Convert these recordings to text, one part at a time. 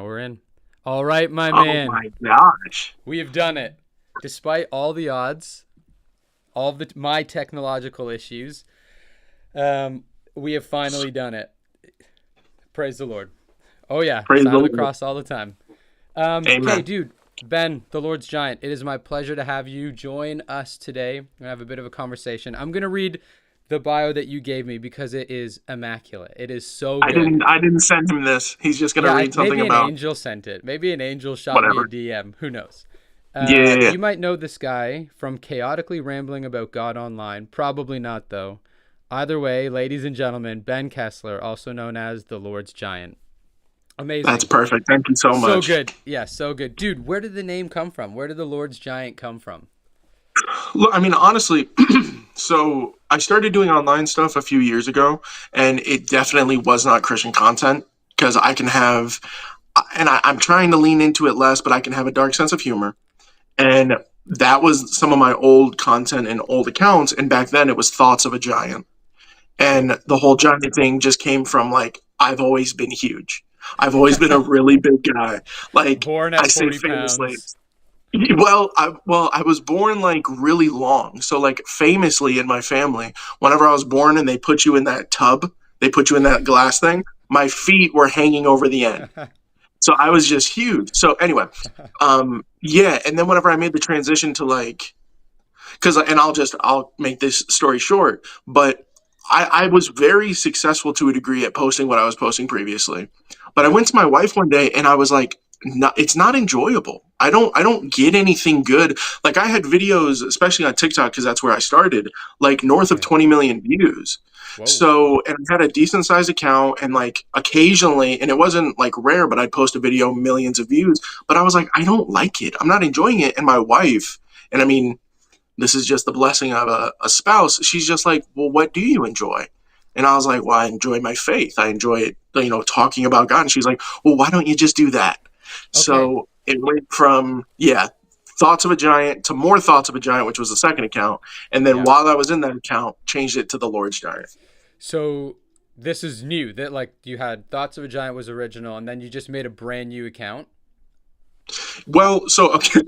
we're in. All right, my Oh man. my gosh. We have done it. Despite all the odds, all of my technological issues, we have finally done it. Praise the Lord. Oh, yeah. Praise Sign the of the Lord. cross all the time. Okay, Amen. dude. Ben, the Lord's Giant, it is my pleasure to have you join us today. We're going to have a bit of a conversation. I'm going to read the bio that you gave me because it is immaculate. It is so I good. didn't send him this. He's just gonna Yeah, read something maybe an about angel sent it. Maybe an angel shot me a whatever. DM. Who knows? Yeah, yeah, yeah. You might know this guy from chaotically rambling about God online. Probably not, though. Either way, ladies and gentlemen, Ben Kessler, also known as the Lord's Giant. That's Amazing. perfect. Thank you so So much. good. Yeah, so good. Dude, where did the name come from? Where did the Lord's Giant come from? Look, I mean, honestly, so I started doing online stuff a few years ago, and it definitely was not Christian content because I can have, and I'm trying to lean into it less, but I can have a dark sense of humor. And that was some of my old content and old accounts. And back then it was Thoughts of a Giant. Cool. And the whole giant thing just came from like, I've always been huge. I've always been a really big guy. Like Born I at say 40 famously, pounds. I was born like really long. So like famously in my family, whenever I was born and they put you in that tub, they put you in that glass thing, my feet were hanging over the end. So I was just huge. So anyway, yeah. And then whenever I made the transition to like, because and I'll make this story short, but I was very successful to a degree at posting what I was posting previously. But I Yeah. went to my wife one day and I was like, no, it's not enjoyable. I don't get anything good. Like I had videos, especially on TikTok, because that's where I started, like north of Okay. 20 million views. Whoa. So, and I had a decent sized account, and like occasionally, and it wasn't like rare, but I'd post a video, millions of views. But I was like, I don't like it. I'm not enjoying it. And my wife, and I mean, this is just the blessing of a spouse. She's just like, well, what do you enjoy? And I was like, well, I enjoy my faith. I enjoy, talking about God. And she's like, well, why don't you just do that? Okay. So it went from, yeah, Thoughts of a Giant to more Thoughts of a Giant, which was the second account. And then Yeah. while I was in that account, changed it to the Lord's Giant. So this is new. That like you had Thoughts of a Giant was original, and then you just made a brand new account. Well, so okay,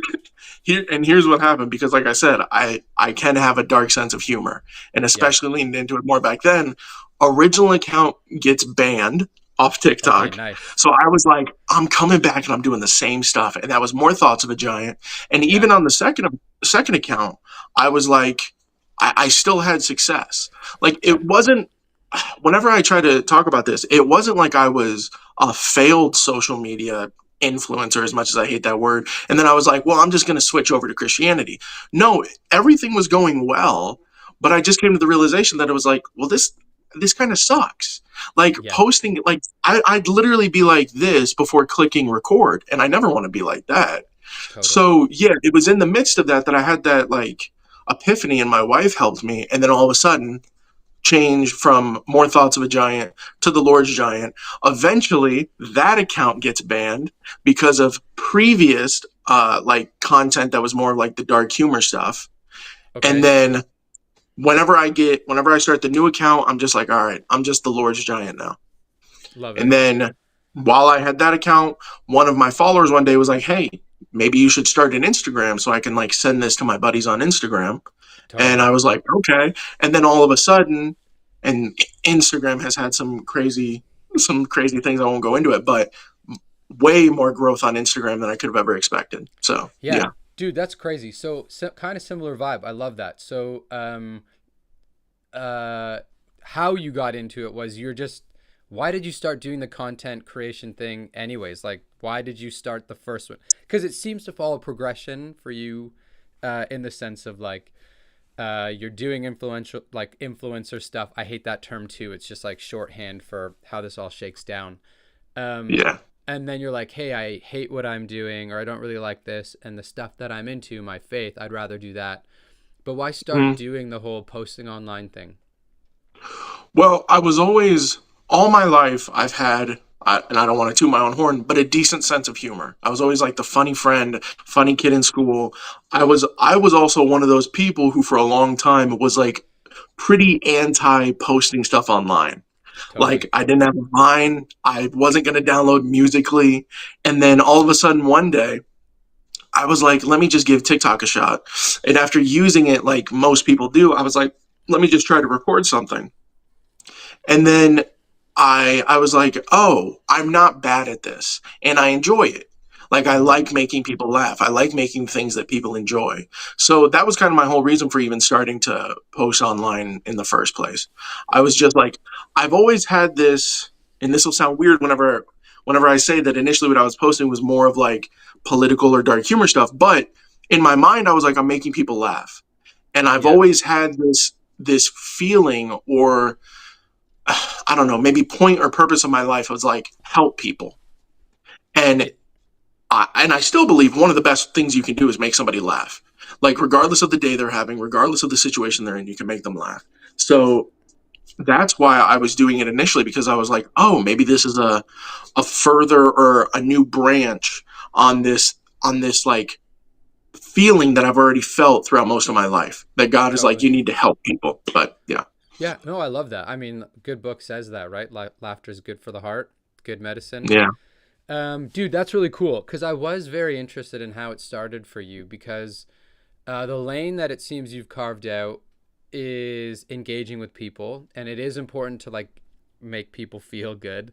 here's what happened because, like I said, I can have a dark sense of humor, and Yeah. especially leaned into it more back then. Original account gets banned off Okay. TikTok, Nice. so I was like, I'm coming back and I'm doing the same stuff, and that was more Thoughts of a Giant. And Yeah. even on the second account, I was like, I still had success. Like Yeah. it wasn't. Whenever I try to talk about this, it wasn't like I was a failed social media influencer, as much as I hate that word. And then I was like, well, I'm just going to switch over to Christianity. No, everything was going well, but I just came to the realization that it was like, well, this kind of sucks. Like Yeah. posting, like I'd literally be like this before clicking record, and I never want to be like that. Totally. So yeah, it was in the midst of that I had that like epiphany, and my wife helped me, and then all of a sudden change from more Thoughts of a Giant to the Lord's Giant. Eventually, that account gets banned because of previous like content that was more like the dark humor stuff. And Okay. then whenever I start the new account, I'm just like, all right, I'm just the Lord's Giant now. Love it. And then while I had that account, one of my followers one day was like, hey, maybe you should start an Instagram so I can like send this to my buddies on Instagram. And Totally. I was like, okay. And then all of a sudden, and Instagram has had some crazy things. I won't go into it, but way more growth on Instagram than I could have ever expected. So Yeah. yeah. Dude, that's crazy. So kind of similar vibe. I love that. So uh how you got into it was you're just why did you start doing the content creation thing anyways? Like why did you start the first one? Because it seems to follow progression for you in the sense of like you're doing influential like influencer stuff. I hate that term too. It's just like shorthand for how this all shakes down. Um, Yeah. and then you're like, hey, I hate what I'm doing, or I don't really like this, and the stuff that I'm into, my faith, I'd rather do that. But why start Mm. doing the whole posting online thing? Well, I was always, all my life, I've had, and I don't want to toot my own horn, but a decent sense of humor. I was always like the funny friend, funny kid in school. I was also one of those people who, for a long time, was like pretty anti posting stuff online. Totally. Like I didn't have a Vine. I wasn't going to download Musically. And then all of a sudden one day, I was like, let me just give TikTok a shot. And after using it like most people do, I was like, let me just try to record something. And then I was like, oh, I'm not bad at this and I enjoy it. Like I Hmm. like making people laugh. I like making things that people enjoy. So that was kind of my whole reason for even starting to post online in the first place. I was just like, I've always had this, and this will sound weird whenever I say that initially what I was posting was more of like political or dark humor stuff, but in my mind I was like, I'm making people laugh. And I've Yeah. always had this feeling, or I don't know, maybe point or purpose of my life was like help people. And Yeah. I still believe one of the best things you can do is make somebody laugh. Like regardless of the day they're having, regardless of the situation they're in, you can make them laugh. So that's why I was doing it initially, because I was like, oh, maybe this is a further or a new branch on this like feeling that I've already felt throughout most of my life, that God is like, Totally. you need to help people. But yeah. Yeah. No, I love that. I mean, good book says that, right? Laughter is good for the heart, good medicine. Yeah. Dude, that's really cool because I was very interested in how it started for you because the lane that it seems you've carved out is engaging with people, and it is important to like make people feel good.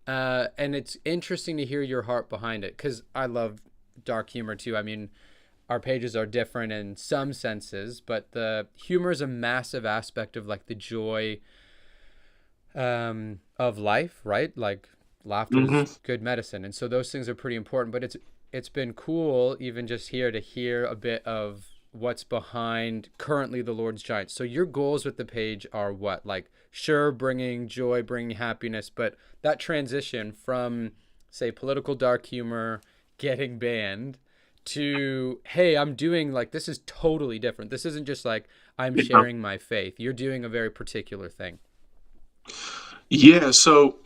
And it's interesting to hear your heart behind it because I love dark humor too. I mean, our pages are different in some senses, but the humor is a massive aspect of like the joy of life, right? Like laughter is Hmm. good medicine, and so those things are pretty important. But it's been cool even just here to hear a bit of what's behind currently the Lord's Giants. So your goals with the page are what? Like sure, bringing joy, bringing happiness, but that transition from say political dark humor getting banned to hey, I'm doing like this is totally different. This isn't just like I'm Yeah. sharing my faith. You're doing a very particular thing. Yeah. So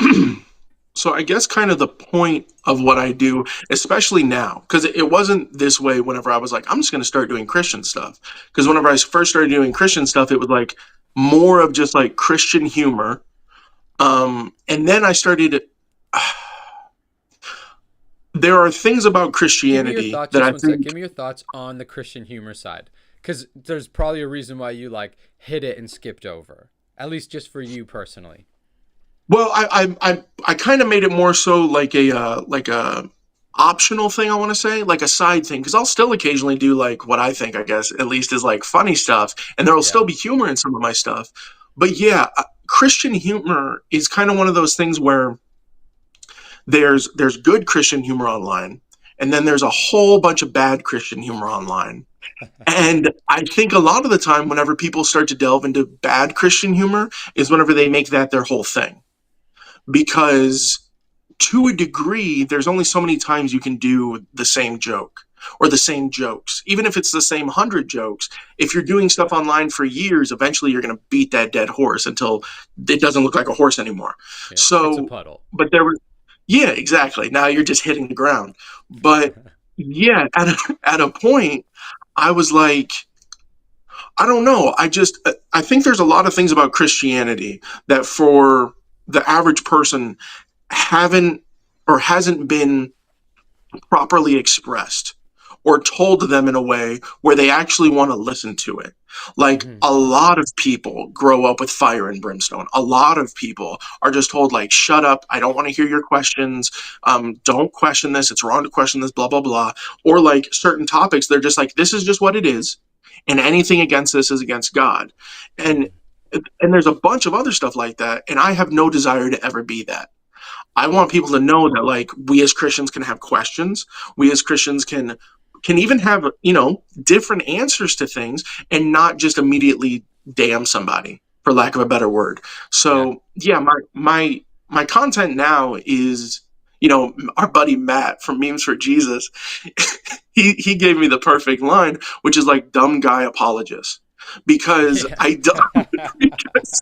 so I guess kind of the point of what I do, especially now, because it wasn't this way whenever I was like, I'm just going to start doing Christian stuff. Because whenever I first started doing Christian stuff, it was like more of just like Christian humor. And then I started. There are things about Give me your Christianity thoughts, that just I one sec. think. Give me your thoughts on the Christian humor side, because there's probably a reason why you like hit it and skipped over. At least just for you personally. Well, I kind of made it more so like a optional thing. I want to say like a side thing, because I'll still occasionally do like what I think, I guess at least, is like funny stuff, and there will Yeah. still be humor in some of my stuff. But yeah, Christian humor is kind of one of those things where there's good Christian humor online, and then there's a whole bunch of bad Christian humor online. And I think a lot of the time, whenever people start to delve into bad Christian humor, is whenever they make that their whole thing, because to a degree, there's only so many times you can do the same joke or the same jokes. Even if it's the same 100 jokes, if you're doing stuff online for years, eventually you're going to beat that dead horse until it doesn't look like a horse anymore. Yeah. It's a So, puddle. but there was, yeah, exactly. Now you're just hitting the ground. But yeah, at a point, I was like, I don't know. I think there's a lot of things about Christianity that for the average person haven't or hasn't been properly expressed or told to them in a way where they actually want to listen to it. Like Hmm. a lot of people grow up with fire and brimstone. A lot of people are just told like, shut up. I don't want to hear your questions. Don't question this. It's wrong to question this, blah, blah, blah. Or like certain topics, they're just like, this is just what it is. And anything against this is against God. And Hmm. and there's a bunch of other stuff like that. And I have no desire to ever be that. I Yeah. want people to know that like we as Christians can have questions. We as Christians can even have, different answers to things, and not just immediately damn somebody, for lack of a better word. Yeah. So yeah, my content now is, our buddy Matt from Memes for Jesus, he gave me the perfect line, which is like dumb guy apologist. Because Yeah. I don't because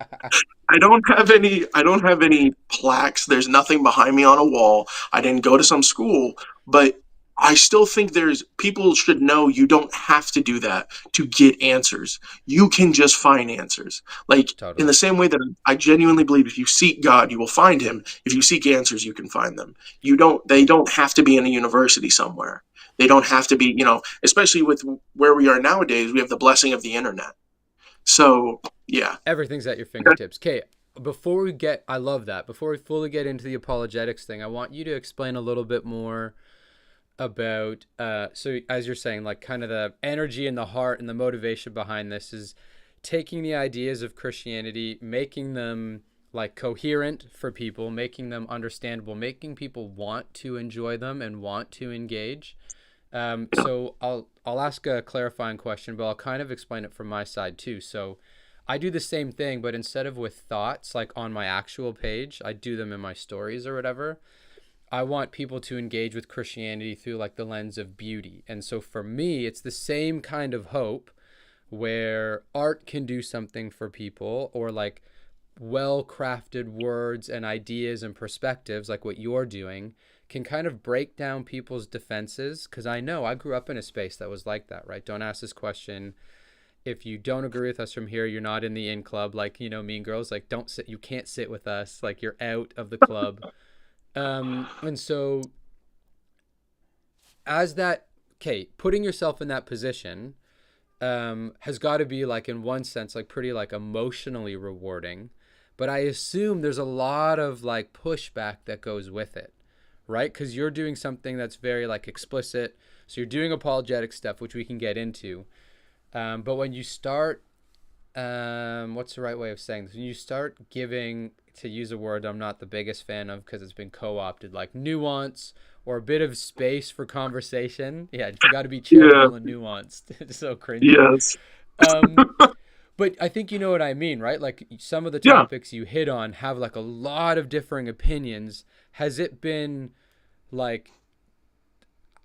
I don't have any plaques. There's nothing behind me on a wall. I didn't go to some school, but I still think there's people should know you don't have to do that to get answers. You can just find answers. Like in Totally. the same way that I genuinely believe if you seek God, you will find him. If you seek answers, you can find them. They don't have to be in a university somewhere. They don't have to be, especially with where we are nowadays, we have the blessing of the internet. So, yeah. Everything's at your fingertips. Okay, I love that. Before we fully get into the apologetics thing, I want you to explain a little bit more about so as you're saying, like kind of the energy and the heart and the motivation behind this is taking the ideas of Christianity, making them like coherent for people, making them understandable, making people want to enjoy them and want to engage. So I'll ask a clarifying question, but I'll kind of explain it from my side too. So I do the same thing, but instead of with thoughts like on my actual page, I do them in my stories or whatever. I want people to engage with Christianity through like the lens of beauty. And so for me, it's the same kind of hope where art can do something for people, or like well-crafted words and ideas and perspectives like what you're doing can kind of break down people's defenses. Because I know I grew up in a space that was like that, right? Don't ask this question. If you don't agree with us from here, you're not in the in club. Like, Mean Girls, like, don't sit, you can't sit with us. Like, you're out of the club. And so putting yourself in that position has got to be like, in one sense, like pretty like emotionally rewarding. But I assume there's a lot of like pushback that goes with it, right? Because you're doing something that's very like explicit. So you're doing apologetic stuff, which we can get into. But when you start, what's the right way of saying this? When you start giving, to use a word I'm not the biggest fan of because it's been co-opted, like nuance or a bit of space for conversation. Yeah, you got to be Yeah. charitable and nuanced. It's so cringy. Yes. Um, but I think you know what I mean, right? Like some of the Yeah. topics you hit on have like a lot of differing opinions. Has it been like,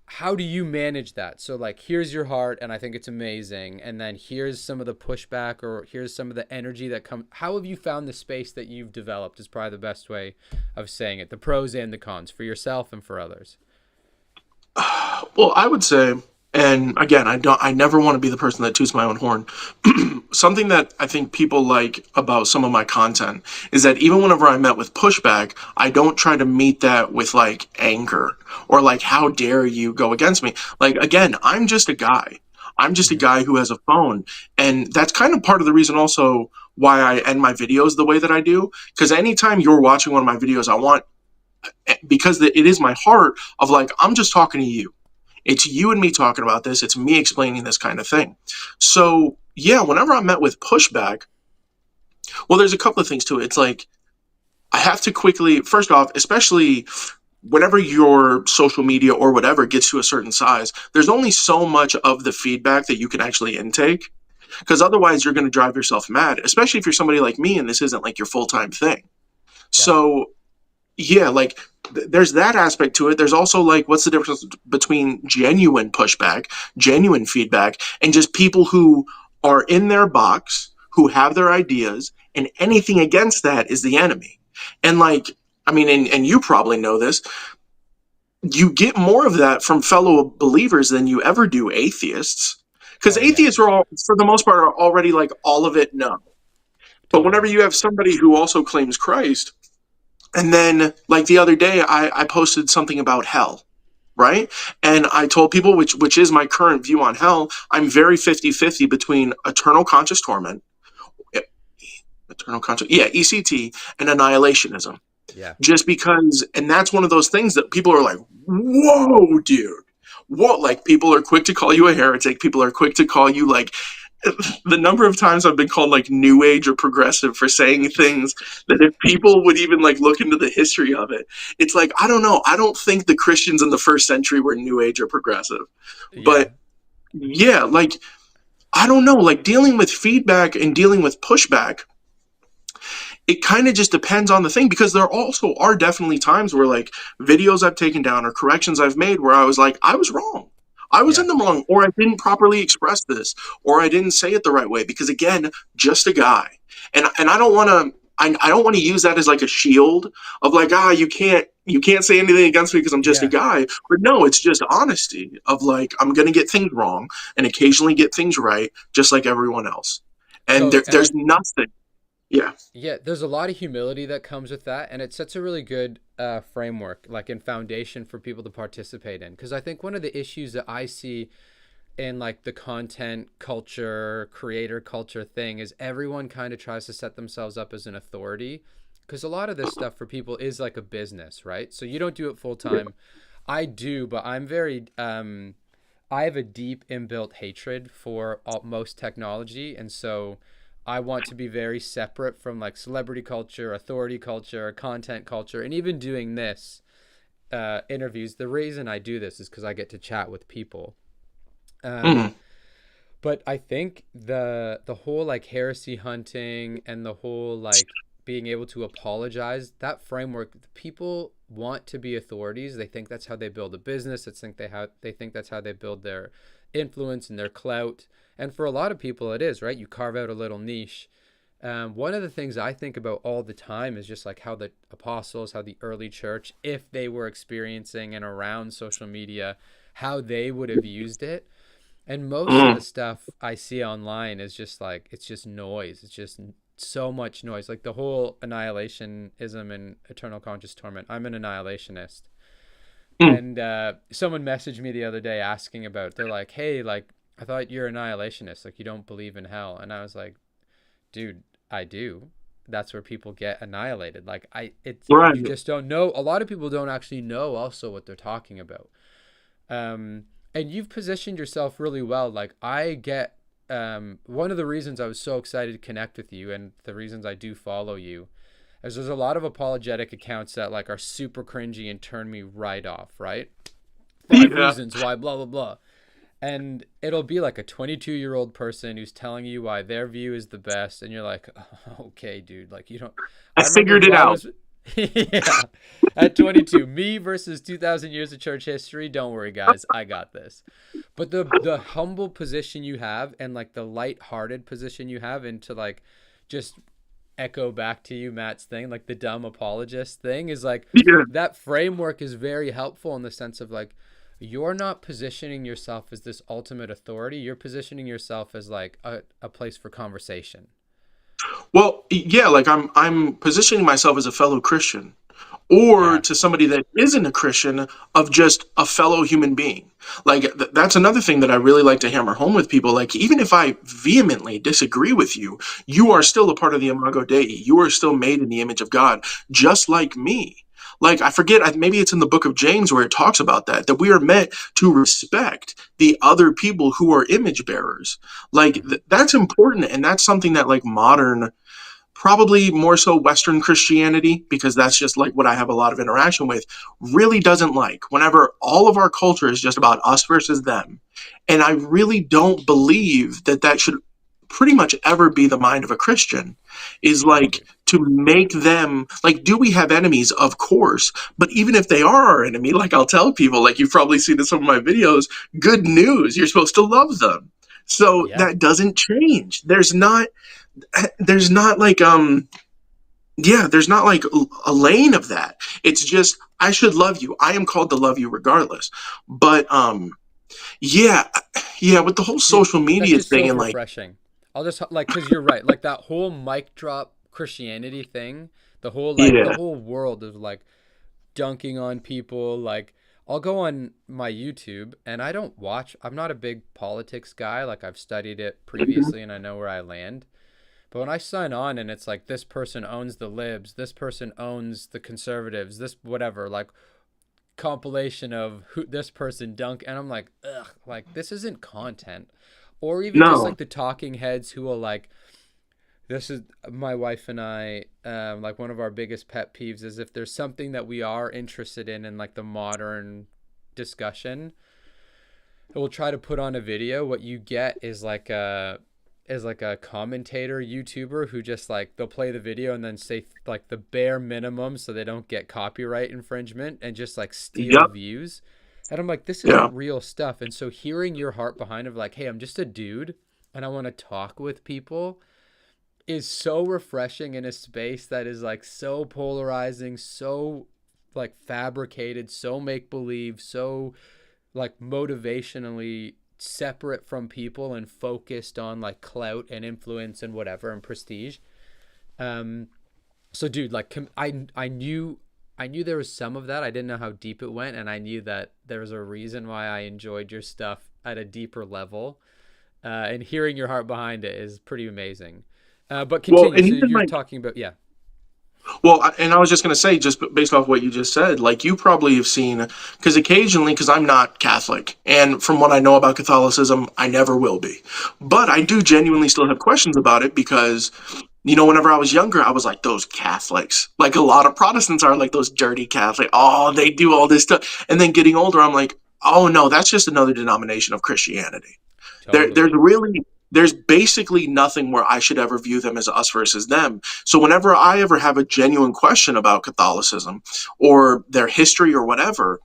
how do you manage that? So like, here's your heart and I think it's amazing, and then here's some of the pushback, or here's some of the energy that comes. How have you found the space that you've developed is probably the best way of saying it, the pros and the cons for yourself and for others. Well, I would say, and again, I never want to be the person that toots my own horn. Something that I think people like about some of my content is that even whenever I met with pushback, I don't try to meet that with like anger or like, how dare you go against me? Like, again, I'm just a guy. I'm just a Mm-hmm. guy who has a phone. And that's kind of part of the reason also why I end my videos the way that I do. Because anytime you're watching one of my videos, I want, because it is my heart of like, I'm just talking to you. It's you and me talking about this. It's me explaining this kind of thing. So, yeah, whenever I'm met with pushback, well, there's a couple of things to it. It's like, I have to quickly, first off, especially whenever your social media or whatever gets to a certain size, there's only so much of the feedback that you can actually intake. Because otherwise, you're going to drive yourself mad, especially if you're somebody like me and this isn't like your full time thing. Yeah. So, yeah, like there's that aspect to it. There's also like, what's the difference between genuine pushback, genuine feedback, and just people who are in their box, who have their ideas, and anything against that is the enemy. And like, I mean, and you probably know this, you get more of that from fellow believers than you ever do atheists. Because Oh yeah. atheists are all, for the most part, are already like all of it no. But whenever Totally. you have somebody who also claims Christ, and then, like the other day, I posted something about hell, right? And I told people, which is my current view on hell, I'm very 50-50 between eternal conscious torment, eternal conscious, yeah, ECT, and annihilationism. Yeah. Just because, and that's one of those things that people are like, whoa, dude. What? Like, people are quick to call you a heretic. People are quick to call you like, the number of times I've been called like new age or progressive for saying things that if people would even like look into the history of it, it's like, I don't know. I don't think the Christians in the first century were new age or progressive. Yeah. But yeah, like, I don't know, like dealing with feedback and dealing with pushback, it kind of just depends on the thing, because there also are definitely times where like videos I've taken down or corrections I've made where I was like, I was wrong. I was Yeah. in the wrong, or I didn't properly express this, or I didn't say it the right way, because again, just a guy. And I don't want to I don't want to use that as like a shield of like, you can't say anything against me because I'm just a Yeah. guy. But no, it's just honesty of like, I'm going to get things wrong and occasionally get things right, just like everyone else. And Totally. And there's nothing. Yeah. yeah, there's a lot of humility that comes with that, and it sets a really good framework, like in foundation for people to participate in. Because I think one of the issues that I see in like the content culture, creator culture thing is everyone kind of tries to set themselves up as an authority. Because a lot of this stuff for people is like a business, right? So you don't do it full time. I do, but I'm very I have a deep inbuilt hatred for most technology, and so I want to be very separate from like celebrity culture, authority culture, content culture, and even doing this interviews. The reason I do this is because I get to chat with people. Um, Mm, but I think the whole like heresy hunting and the whole like being able to apologize, that framework, people want to be authorities. They think that's how they build a business. They think that's how they build their influence and their clout. And for a lot of people it is, right? You carve out a little niche. One of the things I think about all the time is just like how the apostles, how the early church, if they were experiencing and around social media, how they would have used it. And most of the mm. stuff I see online is just like, it's just noise. It's just so much noise. Like the whole annihilationism and eternal conscious torment. I'm an annihilationist. Mm. And someone messaged me the other day asking about, they're like, hey, like, I thought you're an annihilationist. Like, you don't believe in hell. And I was like, dude, I do. That's where people get annihilated. Like, Right. you just don't know. A lot of people don't actually know also what they're talking about. Um, and you've positioned yourself really well. Like I get, one of the reasons I was so excited to connect with you and the reasons I do follow you is there's a lot of apologetic accounts that like are super cringy and turn me right off, right? Five Yeah. reasons why blah, blah, blah. And it'll be like a 22-year-old person who's telling you why their view is the best. And you're like, oh, okay, dude, like you don't, I I remember figured who it I out. was. Yeah. At 22, me versus 2000 years of church history. Don't worry, guys. I got this. But the humble position you have and like the light-hearted position you have and to like just echo back to you Matt's thing, like the dumb apologist thing is like Yeah. that framework is very helpful in the sense of like you're not positioning yourself as this ultimate authority. You're positioning yourself as like a place for conversation. Well, yeah, like I'm positioning myself as a fellow Christian or Yeah. to somebody that isn't a Christian of just a fellow human being. Like that's another thing that I really like to hammer home with people. Like even if I vehemently disagree with you, you are Yeah. still a part of the Imago Dei. You are still made in the image of God, just like me. Like I forget, maybe it's in the book of James where it talks about that we are meant to respect the other people who are image bearers. Like Hmm. that's important, and that's something that like modern, probably more so Western Christianity, because that's just like what I have a lot of interaction with, really doesn't like. Whenever all of our culture is just about us versus them. And I really don't believe that that should pretty much ever be the mind of a Christian, is like Totally. to make them like, do we have enemies? Of course. But even if they are our enemy, like I'll tell people, like you've probably seen in some of my videos, good news, you're supposed to love them. So Yeah. that doesn't change. There's not like yeah, there's not like a lane of that. It's just I should love you. I am called to love you regardless. But yeah, yeah, with the whole Dude, social that's media just thing so and like refreshing. I'll just like, cause you're right. Like that whole mic drop Christianity thing, the yeah. whole world of like dunking on people. Like I'll go on my YouTube and I don't watch. I'm not a big politics guy. Like I've studied it Mhm. previously and I know where I land. But when I sign on and it's like this person owns the libs, this person owns the conservatives, this whatever, like compilation of who this person dunk, and I'm like, ugh, like this isn't content. Or even just No. like the talking heads who will like, this is my wife and I, like one of our biggest pet peeves is if there's something that we are interested in like the modern discussion, we'll try to put on a video. What you get is like a commentator YouTuber who just like they'll play the video and then say like the bare minimum so they don't get copyright infringement and just like steal Yep. views. And I'm like, this Yeah. isn't real stuff. And so hearing your heart behind of like, hey, I'm just a dude and I want to talk with people is so refreshing in a space that is like so polarizing, so like fabricated, so make believe, so like motivationally separate from people and focused on like clout and influence and whatever and prestige. Um, so dude, like I knew there was some of that. I didn't know how deep it went, and I knew that there was a reason why I enjoyed your stuff at a deeper level. And hearing your heart behind it is pretty amazing. But Well, continue. and So even you're like, talking about, yeah, and I was just going to say, just based off what you just said, like you probably have seen, because occasionally, because I'm not Catholic, and from what I know about Catholicism, I never will be. But I do genuinely still have questions about it because, whenever I was younger, I was like, those Catholics, like a lot of Protestants are like those dirty Catholic. Oh, they do all this stuff. And then getting older, I'm like, oh no, that's just another denomination of Christianity. There's totally. really there's basically nothing where I should ever view them as us versus them. So whenever I ever have a genuine question about Catholicism or their history or whatever,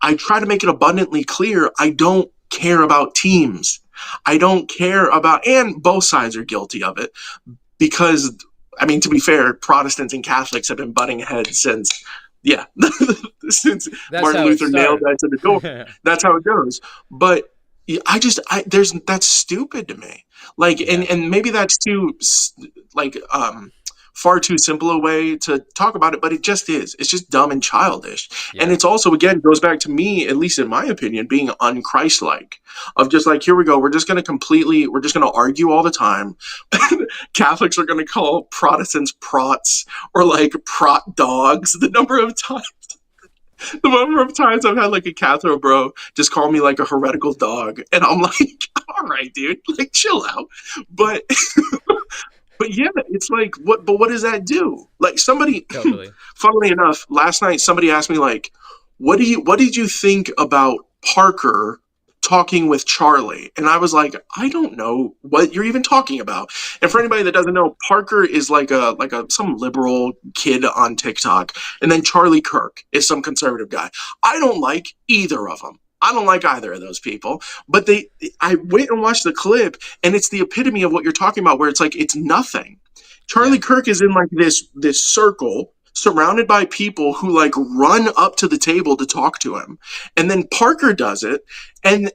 I try to make it abundantly clear I don't care about teams. I don't care about, and both sides are guilty of it because, I mean, to be fair, Protestants and Catholics have been butting heads since, yeah, since That's Martin how it Luther nailed started. that to the door. That's how it goes. But yeah, there's, that's stupid to me. Like, and Yeah. and maybe that's too like far too simple a way to talk about it, but it just is. It's just dumb and childish. And Yeah. it's also, again, goes back to me, at least in my opinion, being unchristlike. Of just like, here we go, we're just gonna argue all the time. Catholics are gonna call Protestants prots or like prot dogs. The number of times I've had like a Cathro bro just call me like a heretical dog, and I'm like, all right, dude, like chill out. But but yeah, it's like what? But what does that do? Like somebody, Totally. funnily enough, last night somebody asked me like, what did you think about Parker talking with Charlie? And I was like, I don't know what you're even talking about. And for anybody that doesn't know, Parker is like a some liberal kid on TikTok, and then Charlie Kirk is some conservative guy. I don't like either of them. I don't like either of those people. But I went and watched the clip, and it's the epitome of what you're talking about, where it's like it's nothing. Charlie Yeah. Kirk is in like this circle surrounded by people who like run up to the table to talk to him. And then Parker does it, and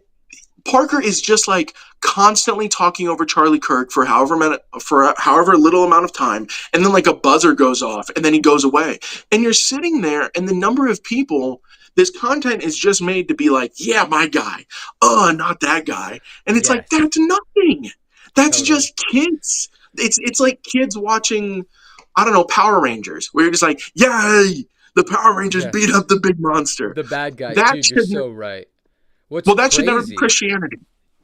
Parker is just like constantly talking over Charlie Kirk for however little amount of time, and then like a buzzer goes off, and then he goes away. And you're sitting there, and the number of people this content is just made to be like, yeah, my guy, not that guy, and it's like Yes. that's nothing. That's Totally. just kids. It's like kids watching, I don't know, Power Rangers, where you're just like, yay, the Power Rangers Yeah. beat up the big monster. The bad guy. That Dude, you're should so right. What's well, that should never be crazy, Christianity.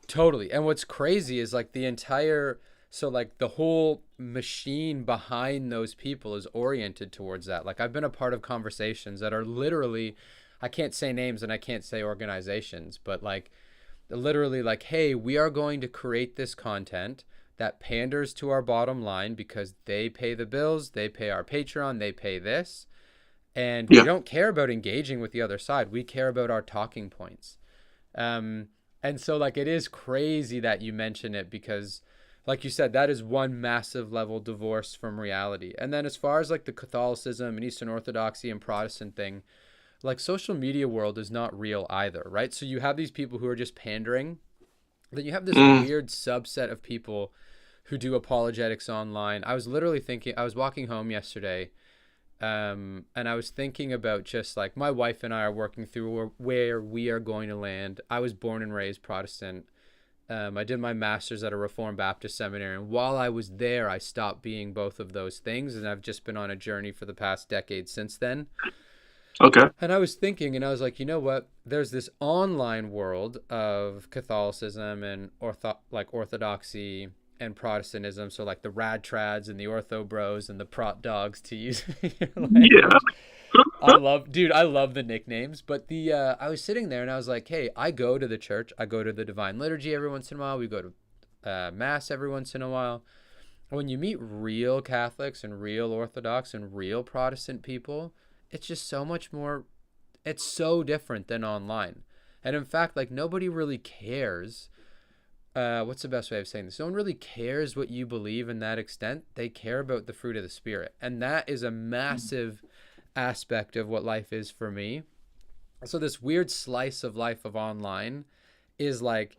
totally. And what's crazy is like the entire, so like the whole machine behind those people is oriented towards that. Like I've been a part of conversations that are literally, I can't say names and I can't say organizations, but like literally like, hey, we are going to create this content that panders to our bottom line because they pay the bills, they pay our Patreon, they pay this. And we Yeah. don't care about engaging with the other side. We care about our talking points. Um, and so like it is crazy that you mention it because like you said, that is one massive level divorce from reality. And then as far as like the Catholicism and Eastern Orthodoxy and Protestant thing, like social media world is not real either, right? So you have these people who are just pandering. Then you have this Mm, weird subset of people who do apologetics online. I was literally thinking, I was walking home yesterday, and I was thinking about just like my wife and I are working through where we are going to land. I was born and raised Protestant. I did my master's at a Reformed Baptist seminary, and while I was there, I stopped being both of those things, and I've just been on a journey for the past decade since then. okay. And I was thinking, and I was like, you know what? There's this online world of Catholicism and Orthodoxy and Protestantism. So like the rad trads and the ortho bros and the prot dogs, to use your Yeah. language. I love the nicknames. But I was sitting there and I was like, hey, I go to the church. I go to the Divine Liturgy every once in a while. We go to Mass every once in a while. When you meet real Catholics and real Orthodox and real Protestant people, it's just so much more, it's so different than online. And in fact, like nobody really cares what's the best way of saying this? No one really cares what you believe in that extent. They care about the fruit of the Spirit. And that is a massive aspect of what life is for me. So this weird slice of life of online is like,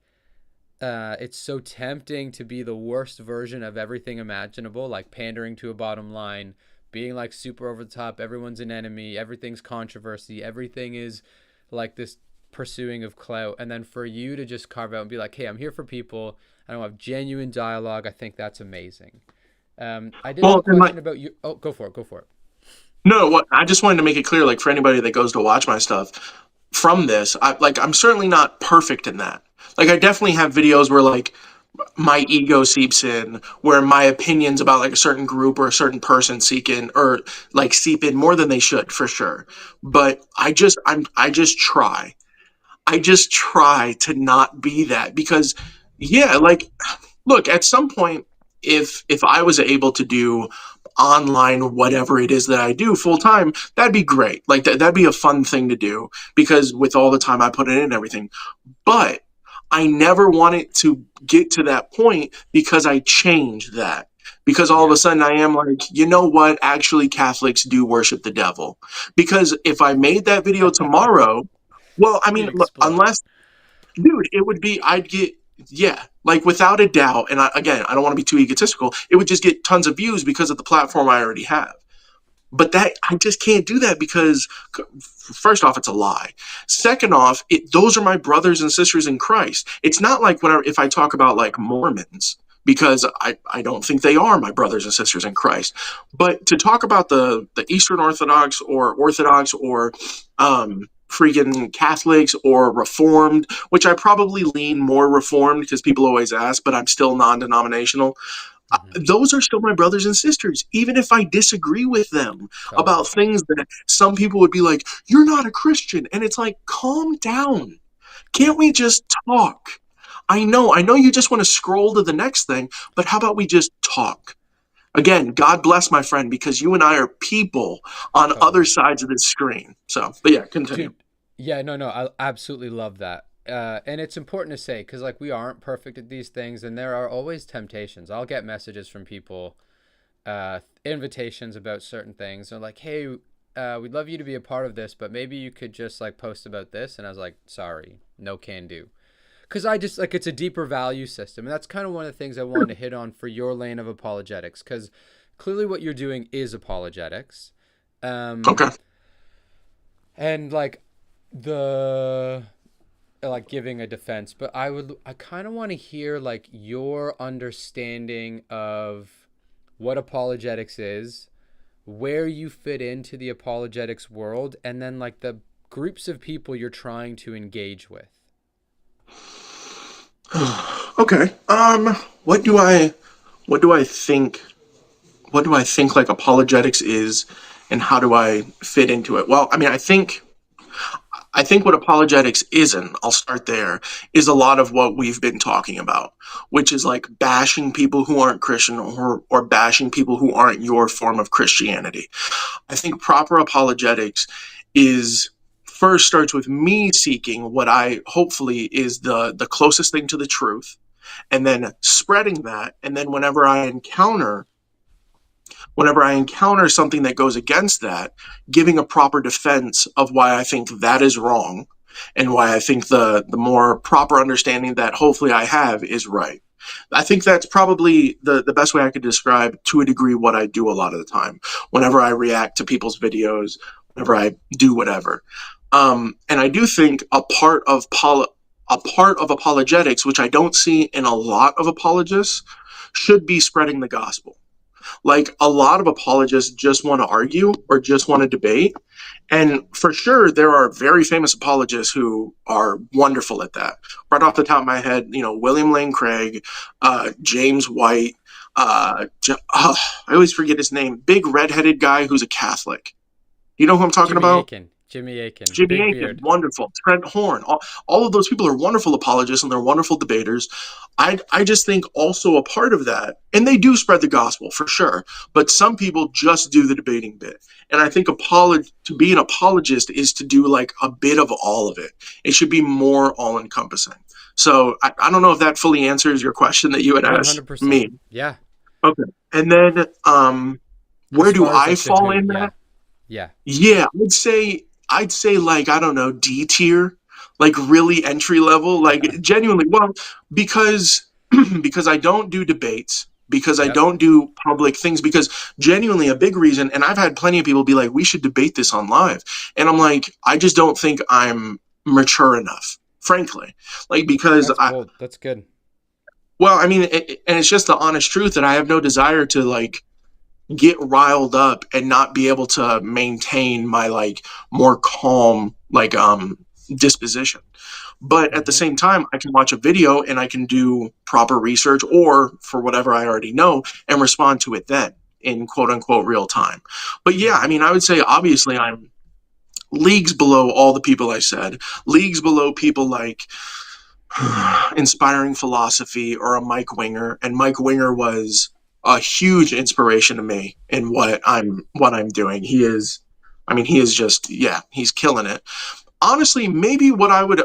it's so tempting to be the worst version of everything imaginable, like pandering to a bottom line, being like super over the top, everyone's an enemy, everything's controversy, everything is like this pursuing of clout. And then for you to just carve out and be like, hey, I'm here for people, I don't have genuine dialogue. I think that's amazing. I did have Well, a question about you. Oh, go for it. no, what I just wanted to make it clear, like for anybody that goes to watch my stuff from this, I'm certainly not perfect in that. Like I definitely have videos where like my ego seeps in, where my opinions about like a certain group or a certain person seep in more than they should, for sure. But I just try to not be that, because yeah, like look, at some point, if I was able to do online whatever it is that I do full time, that'd be great. Like that'd be a fun thing to do, because with all the time I put in and everything. But I never want it to get to that point, because I change that. Because all of a Yeah. sudden I am like, you know what? Actually, Catholics do worship the devil. Because if I made that video tomorrow, well, I mean, You'd explode. unless, dude, it would be, I'd get, yeah, like without a doubt. And again, I don't want to be too egotistical. It would just get tons of views because of the platform I already have. But that I just can't do that, because first off, it's a lie. Second off, those are my brothers and sisters in Christ. It's not like if I talk about like Mormons, because I don't think they are my brothers and sisters in Christ. But to talk about the Eastern Orthodox or freaking Catholics or Reformed, which I probably lean more Reformed because people always ask, but I'm still non-denominational. Hmm. Those are still my brothers and sisters, even if I disagree with them about Totally. things that some people would be like, you're not a Christian. And it's like, calm down. Yeah. Can't we just talk? I know you just want to scroll to the next thing, but how about we just talk? Again, God bless my friend, because you and I are people on other Totally. sides of this screen. So, but yeah, continue. Dude, yeah, no, I absolutely love that. And it's important to say, because like we aren't perfect at these things, and there are always temptations. I'll get messages from people, invitations about certain things. They're like, hey, we'd love you to be a part of this, but maybe you could just like post about this. And I was like, sorry, no can do. Because I just like, it's a deeper value system. And that's kind of one of the things I wanted to hit on for your lane of apologetics, because clearly what you're doing is apologetics. Um, Okay. and the like giving a defense, but I kind of want to hear like your understanding of what apologetics is, where you fit into the apologetics world, and then like the groups of people you're trying to engage with. Okay. What do I what do I think what do I think like apologetics is, and how do I fit into it? Well, I mean, I think what apologetics isn't, I'll start there, is a lot of what we've been talking about, which is like bashing people who aren't Christian, or bashing people who aren't your form of Christianity. I think proper apologetics is first starts with me seeking what I hopefully is the closest thing to the truth, and then spreading that. And then whenever I encounter something that goes against that, giving a proper defense of why I think that is wrong, and why I think the more proper understanding that hopefully I have is right. I think that's probably the best way I could describe to a degree what I do a lot of the time whenever I react to people's videos, whenever I do whatever. And I do think a part of apologetics, which I don't see in a lot of apologists, should be spreading the gospel. Like a lot of apologists just want to argue or just want to debate. And for sure, there are very famous apologists who are wonderful at that. Right off the top of my head, William Lane Craig, James White, I always forget his name, big redheaded guy who's a Catholic. You know who I'm talking Jimmy about? Aiken. Jimmy Aiken. Jimmy Big Aiken, beard. wonderful. Trent Horn, all of those people are wonderful apologists, and they're wonderful debaters. I just think also a part of that, and they do spread the gospel for sure, but some people just do the debating bit. And I think to be an apologist is to do like a bit of all of it. It should be more all encompassing. So I don't know if that fully answers your question that you had asked 100%. me. Yeah. Okay. And then As where do far as I like the fall who, in yeah. that? Yeah. Yeah, I'd say like I don't know, D tier, like really entry level, like genuinely. Well, because because I don't do debates, because I Yep. don't do public things, because genuinely a big reason, and I've had plenty of people be like, we should debate this on live. And I'm like, I just don't think I'm mature enough, frankly. Like because That's bold. That's good. well, I mean, and it's just the honest truth that I have no desire to like get riled up and not be able to maintain my like more calm like disposition. But at the Mm-hmm. same time, I can watch a video and I can do proper research or for whatever I already know and respond to it then in quote unquote real time. But yeah, I Mm-hmm. mean, I would say obviously I'm leagues below all the people I said, leagues below people like Inspiring Philosophy or a Mike Winger, and Mike Winger was a huge inspiration to me in what I'm doing. He is just yeah, he's killing it. Honestly, maybe what I would,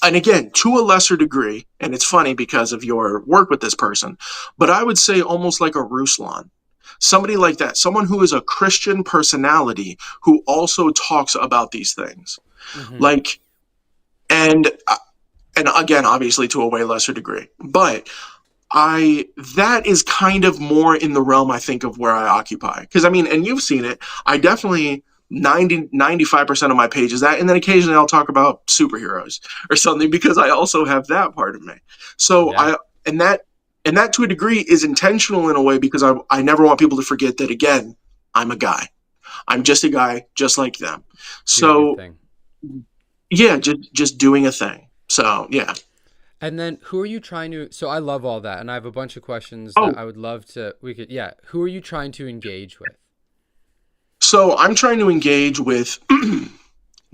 and again, to a lesser degree, and it's funny because of your work with this person, but I would say almost like a Ruslan. Somebody like that, someone who is a Christian personality who also talks about these things. Mm-hmm. Like, and and again, obviously to a way lesser degree. But I that is kind of more in the realm I think of where I occupy. Because I mean, and you've seen it, I definitely 95% of my page is that, and then occasionally I'll talk about superheroes or something because I also have that part of me. So Yeah. and that and that to a degree is intentional in a way because I never want people to forget that again, I'm a guy. I'm just a guy just like them. Doing your So thing. yeah, just doing a thing. So yeah. And then who are you trying to, so I love all that. And I have a bunch of questions that Oh, I would love to, yeah. Who are you trying to engage with? so I'm trying to engage with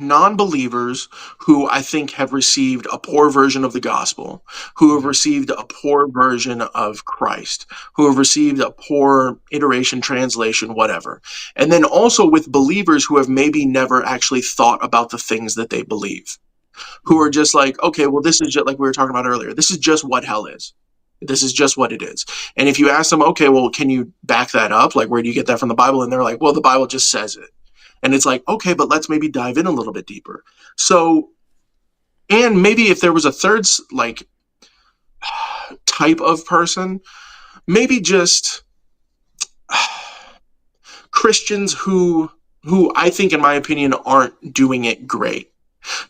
non-believers who I think have received a poor version of the gospel, who have Mm-hmm. received a poor version of Christ, who have received a poor iteration, translation, whatever. And then also with believers who have maybe never actually thought about the things that they believe, who are Mm-hmm. just like, okay, well, this is just like we were talking about earlier. This is just what hell is. This is just what it is. And if you ask them, okay, well, can you back that up? Like, where do you get that from the Bible? And they're like, well, the Bible just says it. And it's like, okay, but let's maybe dive in a little bit deeper. So, and maybe if there was a third, like, type of person, maybe just Christians who I think, in my opinion, aren't doing it great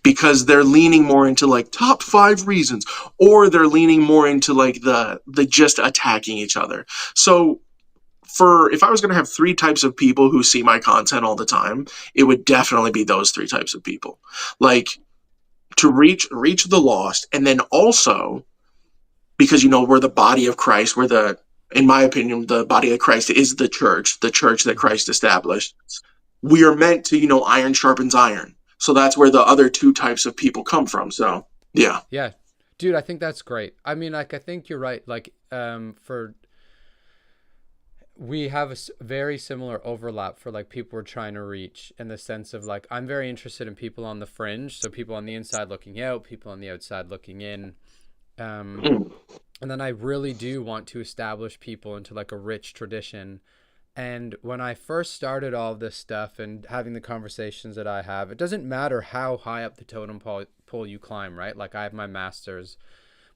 because they're leaning more into like top 5 reasons, or they're leaning more into like the just attacking each other. So for if I was going to have 3 types of people who see my content all the time, it would definitely be those 3 types of people. Like to reach the lost, and then also because we're the body of Christ, we're the in my opinion the body of Christ is the church that Mm-hmm. Christ established. We are meant to iron sharpens iron. So that's where the other 2 types of people come from. So yeah. Yeah. Dude, I think that's great. I mean, like, I think you're right. Like, we have a very similar overlap for like people we're trying to reach in the sense of like, I'm very interested in people on the fringe. So people on the inside looking out, people on the outside looking in. Um, Mm. and then I really do want to establish people into like a rich tradition. And when I first started all of this stuff and having the conversations that I have, it doesn't matter how high up the totem pole you climb, right? Like I have my master's,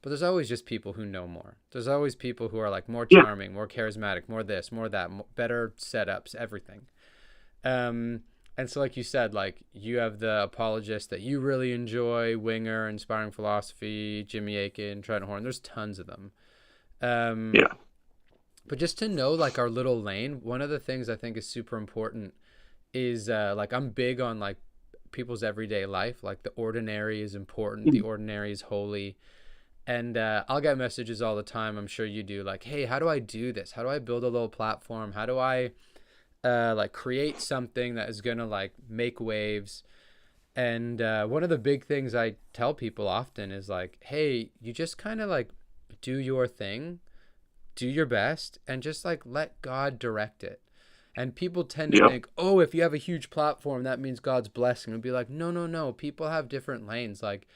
but there's always just people who know more. There's always people who are like more Yeah. charming, more charismatic, more this, more that, better setups, everything. And so, like you said, like you have the apologists that you really enjoy, Winger, Inspiring Philosophy, Jimmy Akin, Trent Horn. There's tons of them. Um, Yeah. but just to know like our little lane, one of the things I think is super important is like I'm big on like people's everyday life. Like the ordinary is important, the Mm. ordinary is holy. And I'll get messages all the time. I'm sure you do. Like, hey, how do I do this? How do I build a little platform? How do I like create something that is gonna like make waves? And one of the big things I tell people often is like, hey, you just kind of like do your thing, do your best, and just like let God direct it. And people tend to Yep. think, oh, if you have a huge platform, that means God's blessing. And be like, no, no, no. People have different lanes. Like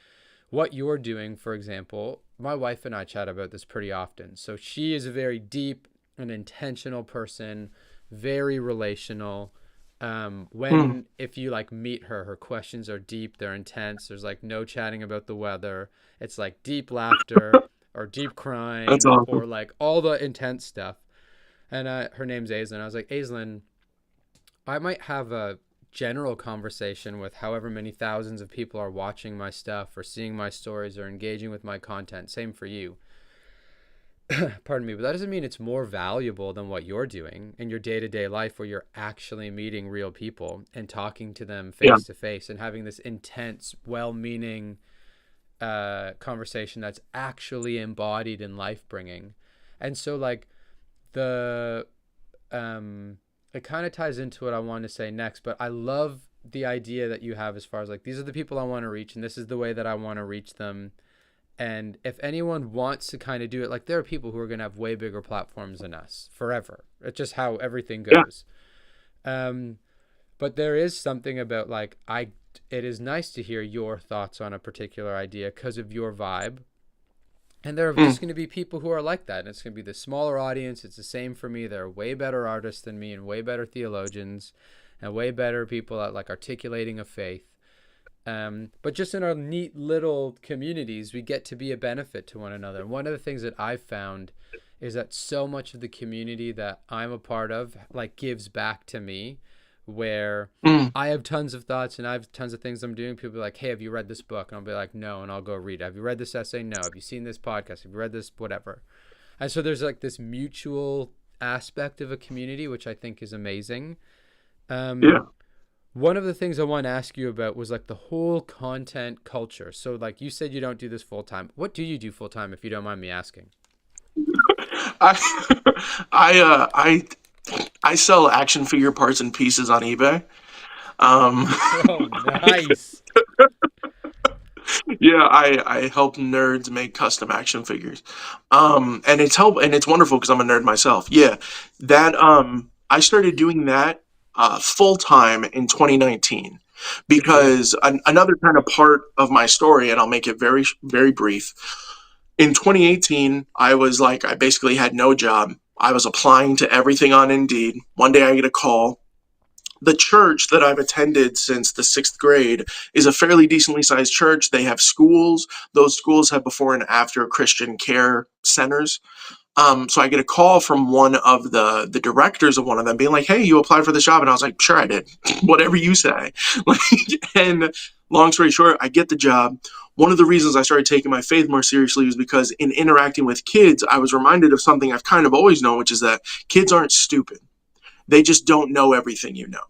what you're doing, for example, my wife and I chat about this pretty often. So she is a very deep and intentional person, very relational. Mm, If you like meet her, her questions are deep, they're intense. There's like no chatting about the weather. It's like deep laughter or deep that's crying awesome. or like all the intense stuff. And her name's Aislinn. I was like, Aislinn, I might have a general conversation with however many thousands of people are watching my stuff or seeing my stories or engaging with my content. Same for you. Pardon me, but that doesn't mean it's more valuable than what you're doing in your day-to-day life where you're actually meeting real people and talking to them Yeah. face to face and having this intense, well-meaning conversation that's actually embodied and life-bringing. And so like the it kind of ties into what I want to say next, but I love the idea that you have as far as like these are the people I want to reach and this is the way that I want to reach them. And if anyone wants to kind of do it, like there are people who are going to have way bigger platforms than us forever. It's just how everything Yeah. goes. Um, but there is something about like it is nice to hear your thoughts on a particular idea because of your vibe. And there are Mm, just going to be people who are like that. And it's going to be the smaller audience. It's the same for me. They're way better artists than me and way better theologians and way better people at like articulating a faith. But just in our neat little communities, we get to be a benefit to one another. And one of the things that I've found is that so much of the community that I'm a part of like gives back to me, where mm. I have tons of thoughts and I have tons of things I'm doing. People are like, hey, have you read this book? And I'll be like, no. And I'll go read it. Have you read this essay? No. Have you seen this podcast? Have you read this? Whatever. And so there's like this mutual aspect of a community, which I think is amazing. Um, Yeah. One of the things I want to ask you about was like the whole content culture. So like you said, you don't do this full time. What do you do full time, if you don't mind me asking? I I sell action figure parts and pieces on eBay. Um, Oh, nice. yeah, I help nerds make custom action figures. And it's wonderful because I'm a nerd myself. Yeah, that I started doing that full time in 2019 Good for you. because another kind of part of my story, and I'll make it very brief. In 2018, I was like, I basically had no job. I was applying to everything on Indeed. One day I get a call. The church that I've attended since the sixth grade is a fairly decently sized church. They have schools. Those schools have before and after Christian care centers. So I get a call from one of the directors of one of them being like, "Hey, you applied for this job," and I was like, "Sure, I did. Whatever you say." Like, and long story short, I get the job. One of the reasons I started taking my faith more seriously was because in interacting with kids, I was reminded of something I've kind of always known, which is that kids aren't stupid. They just don't know everything you know.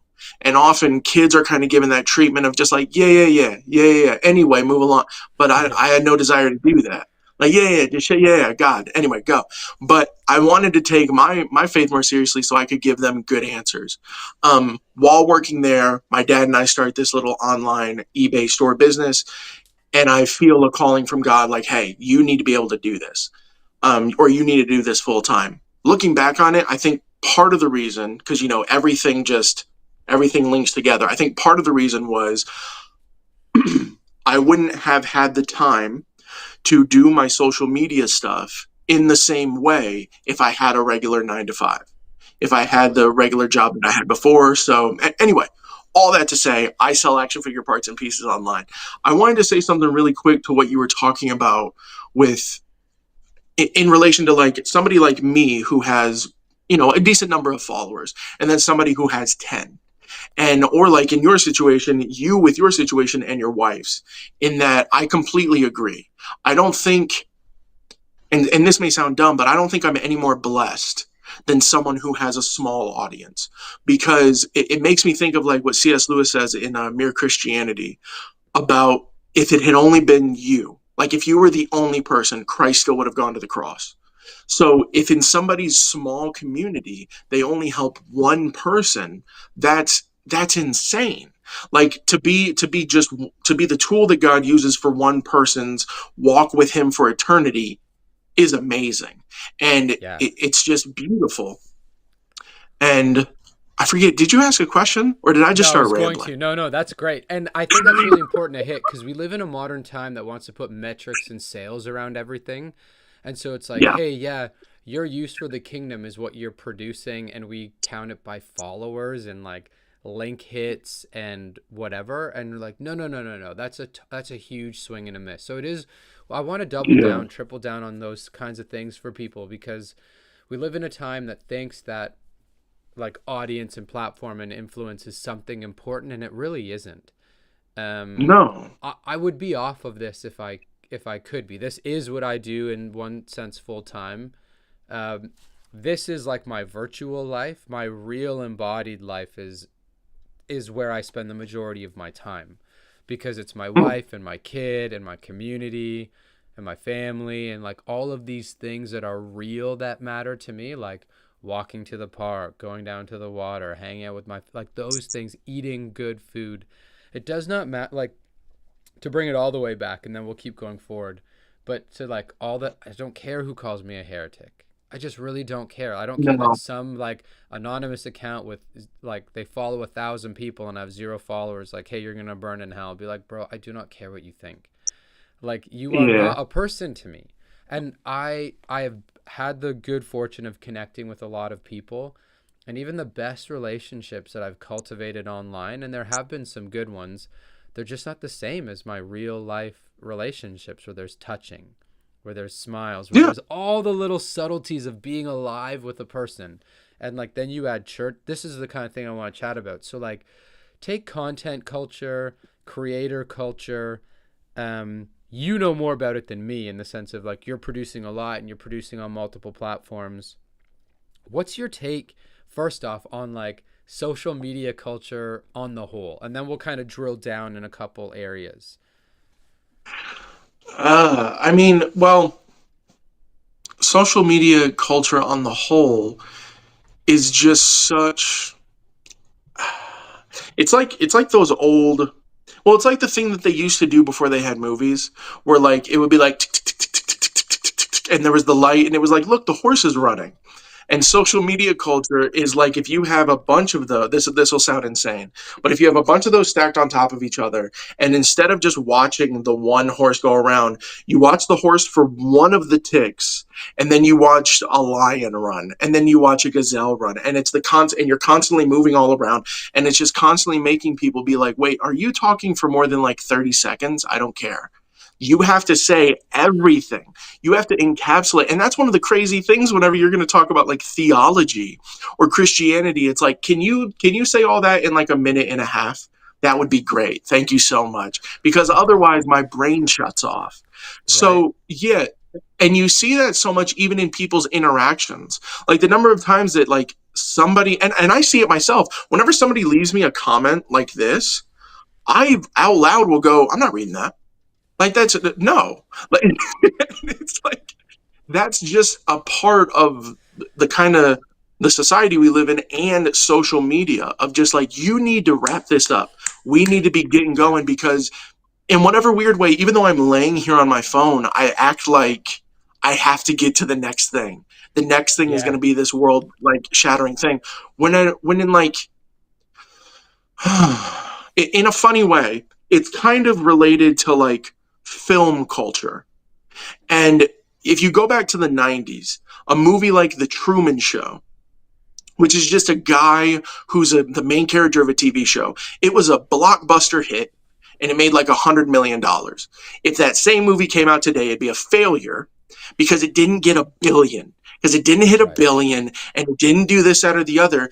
And often kids are kind of given that treatment of just like, yeah. Anyway, move along. But Yeah. I had no desire to do that. Like, yeah, God. Anyway, go. But I wanted to take my faith more seriously so I could give them good answers. While working there, my dad and I start this little online eBay store business, and I feel a calling from God, like, hey, you need to be able to do this, or you need to do this full time. Looking back on it, I think part of the reason, because everything links together. I think part of the reason was I wouldn't have had the time to do my social media stuff in the same way if I had a regular 9 to 5, if I had Totally. the regular job that I had before. So, anyway, all that to say, I sell action figure parts and pieces online. I wanted to say something really quick to what you were talking about with in relation to like somebody like me who has a decent number of followers, and then somebody who has 10, and or like in your situation, you with your situation and your wife's, in that I completely agree. I don't think, and this may sound dumb, but I don't think I'm any more blessed than someone who has a small audience, because it makes me think of like what C.S. Lewis says in Mere Christianity about if it had only been you, like if you were the only person, Christ still would have gone to the cross. So if in somebody's small community they only help one person, that's insane. Like to be the tool that God uses for one person's walk with him for eternity is amazing. And Yeah. it's just beautiful. And I forget, did you ask a question or did I just No, I start was going rambling? to. No, no, that's great. And I think that's really important to hit because we live in a modern time that wants to put metrics and sales around everything. And so it's like, Yeah. hey, yeah, your use for the kingdom is what you're producing, and we count it by followers and like link hits and whatever. And we're like, no, no, no, no, no. That's a huge swing and a miss. So it is. I want to double Yeah. down, triple down on those kinds of things for people because we live in a time that thinks that like audience and platform and influence is something important, and it really isn't. um No. I would be off of this if I could be. This is what I do in one sense full time. um this is like my virtual life. My real embodied life is where I spend the majority of my time because it's my Mm. wife and my kid and my community and my family and like all of these things that are real that matter to me, like walking to the park, going down to the water, hanging out with my like those things, eating good food. It does not matter, like, to bring it all the way back and then we'll keep going forward. But to like all that, I don't care who calls me a heretic. I just really don't care. I don't care that No. some like anonymous account with like they follow 1,000 people and I have 0 followers, like, hey, you're gonna burn in hell. I'll be like, bro, I do not care what you think. Like, you are Yeah. not a person to me. And I have had the good fortune of connecting with a lot of people, and even the best relationships that I've cultivated online, and there have been some good ones, they're just not the same as my real life relationships where there's touching, where there's smiles, where Yeah. there's all the little subtleties of being alive with a person. And like then you add church. This is the kind of thing I want to chat about. So like take content culture, creator culture. You know more about it than me in the sense of like you're producing a lot and you're producing on multiple platforms. What's your take first off on like social media culture on the whole? And then we'll kind of drill down in a couple areas. I mean, well, social media culture on the whole is just such. It's like those old. Well, it's like the thing that they used to do before they had movies, where like it would be like tick, tick, tick, tick, tick, tick, tick, tick, tick, tick, and there was the light, and it was like, look, the horse is running. And social media culture is like if you have a bunch of this will sound insane, but if you have a bunch of those stacked on top of each other, and instead of just watching the one horse go around, you watch the horse for one of the ticks, and then you watch a lion run, and then you watch a gazelle run, and it's and you're constantly moving all around, and it's just constantly making people be like, wait, are you talking for more than like 30 seconds? I don't care. You have to say everything. You have to encapsulate. And that's one of the crazy things whenever you're going to talk about like theology or Christianity. It's like, can you say all that in like a minute and a half? That would be great. Thank you so much. Because otherwise my brain shuts off. Right. So yeah. And you see that so much even in people's interactions. Like the number of times that like somebody and I see it myself, whenever somebody leaves me a comment like this, I out loud will go, I'm not reading that. Like that's no. Like, it's like that's just a part of the kind of the society we live in and social media of just like you need to wrap this up. We need to be getting Yeah. going because in whatever weird way, even though I'm laying here on my phone, I act like I have to get to the next thing. The next thing is going Yeah. to be this world like shattering thing. When in like in a funny way, it's kind of related to like film culture. And if you go back to the 90s, a movie like The Truman Show, which is just a guy who's the main character of a TV show, it was a blockbuster hit and it made like $100 million. If that same movie came out today, it'd be a failure because it didn't get a billion, because it didn't hit a Right. billion and it didn't do this, that, or the other.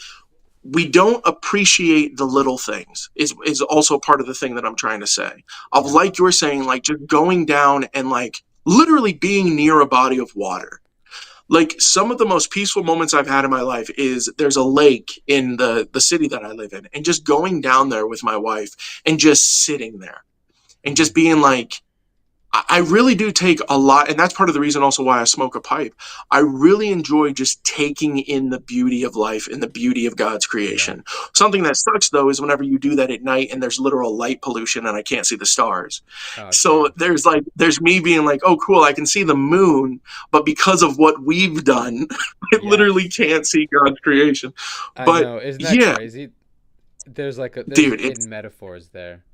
We don't appreciate the little things is also part of the thing that I'm trying to say. Of Yeah. like you're saying, like just going down and like literally being near a body of water. Like some of the most peaceful moments I've had in my life is there's a lake in the city that I live in, and just going down there with my wife and just sitting there and Mm-hmm. just being like, I really do take a lot, and that's part of the reason also why I smoke a pipe. I really enjoy just taking in the beauty of life and the beauty of God's Yeah. creation. Something that sucks though is whenever you do that at night and there's literal light pollution and I can't see the stars. Oh, So dude. there's me being like, oh cool, I can see the moon, but because of what we've done, I literally Yes. can't see God's creation. I But know. Isn't that yeah, crazy? There's dude, it's hidden metaphors there.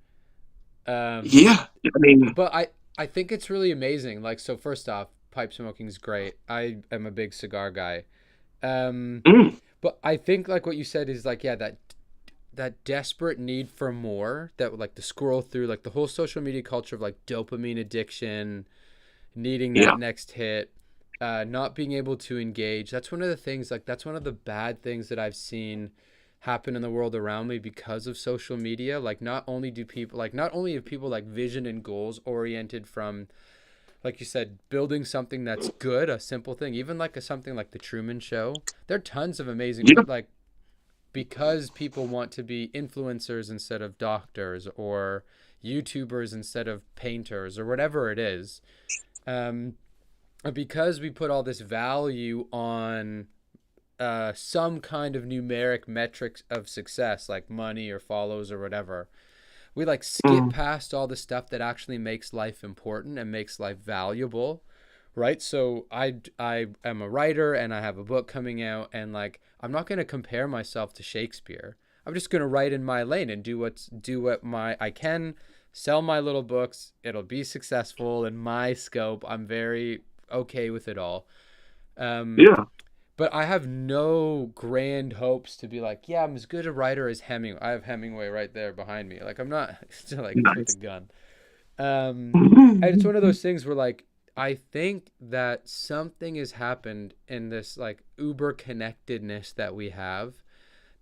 Um, yeah. I mean, but I think it's really amazing. Like, so first off, pipe smoking is great. I am a big cigar guy. Um, mm, but I think like what you said is like, yeah, that desperate need for more, that like the scroll through, like the whole social media culture of like dopamine addiction, needing that yeah, next hit, not being able to engage. That's one of the things, like that's one of the bad things that I've seen happen in the world around me because of social media. Like not only have people like vision and goals oriented from, like you said, building something that's good, a simple thing, even like something like the Truman Show. There are tons of amazing, yeah. but like because people want to be influencers instead of doctors, or YouTubers instead of painters, or whatever it is, um, because we put all this value on some kind of numeric metrics of success, like money or follows or whatever, we like skip Mm, past all the stuff that actually makes life important and makes life valuable, right? So I am a writer and I have a book coming out, and like I'm not going to compare myself to Shakespeare. I'm just going to write in my lane and do what my I can, sell my little books. It'll be successful in my scope. I'm very okay with it all. Um, yeah. but I have no grand hopes to be like, yeah, I'm as good a writer as Hemingway. I have Hemingway right there behind me. Like I'm not still like with the Nice. gun. And it's one of those things where like I think that something has happened in this like uber connectedness that we have,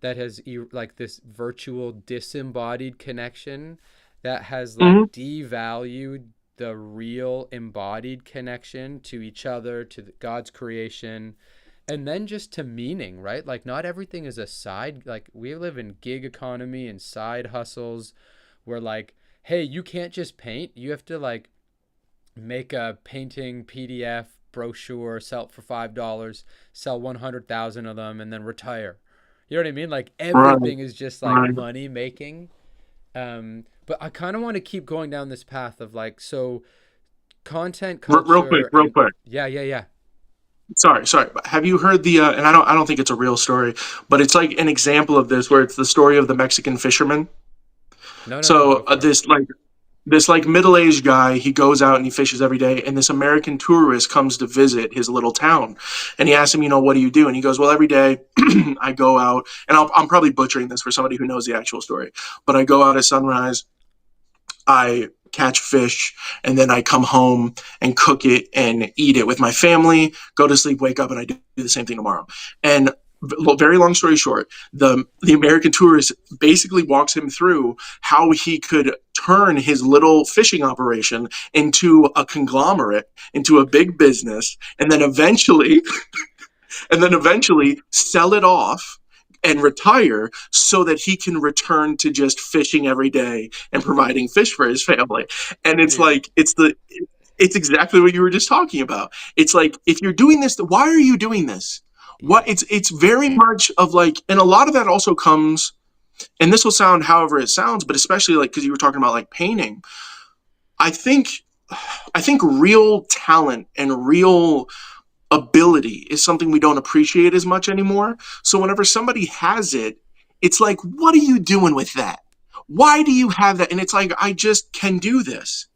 that has like this virtual disembodied connection that has like Mhm. devalued the real embodied connection to each other, to God's creation, and then just to meaning, right? Like not everything is a side, like we live in gig economy and side hustles where like, hey, you can't just paint, you have to like make a painting PDF brochure, sell it for $5, sell 100,000 of them, and then retire. You know what I mean? Like Right, everything is just like right. money making. But I kind of want to keep going down this path of like, so content Real quick, culture real and quick. yeah, yeah, yeah. Sorry. But have you heard the? And I don't think it's a real story, but it's like an example of this where it's the story of the Mexican fisherman. No, no, no, So go for it. this like middle-aged guy, he goes out and he fishes every day, and this American tourist comes to visit his little town, and he asks him, what do you do? And he goes, well, every day I go out, and I'm probably butchering this for somebody who knows the actual story, but I go out at sunrise, I catch fish, and then I come home and cook it and eat it with my family, go to sleep, wake up, and I do the same thing tomorrow. And very long story short, the American tourist basically walks him through how he could turn his little fishing operation into a conglomerate, into a big business, and then eventually sell it off and retire so that he can return to just fishing every day and providing fish for his family. And it's Dude, like it's exactly what you were just talking about. It's like if you're doing this, why are you doing this? What yeah. it's very much of like, and a lot of that also comes, and this will sound however it sounds, but especially like because you were talking about like painting, I think I think real talent and real ability is something we don't appreciate as much anymore. So whenever somebody has it, it's like, what are you doing with that? Why do you have that? And it's like, I just can do this.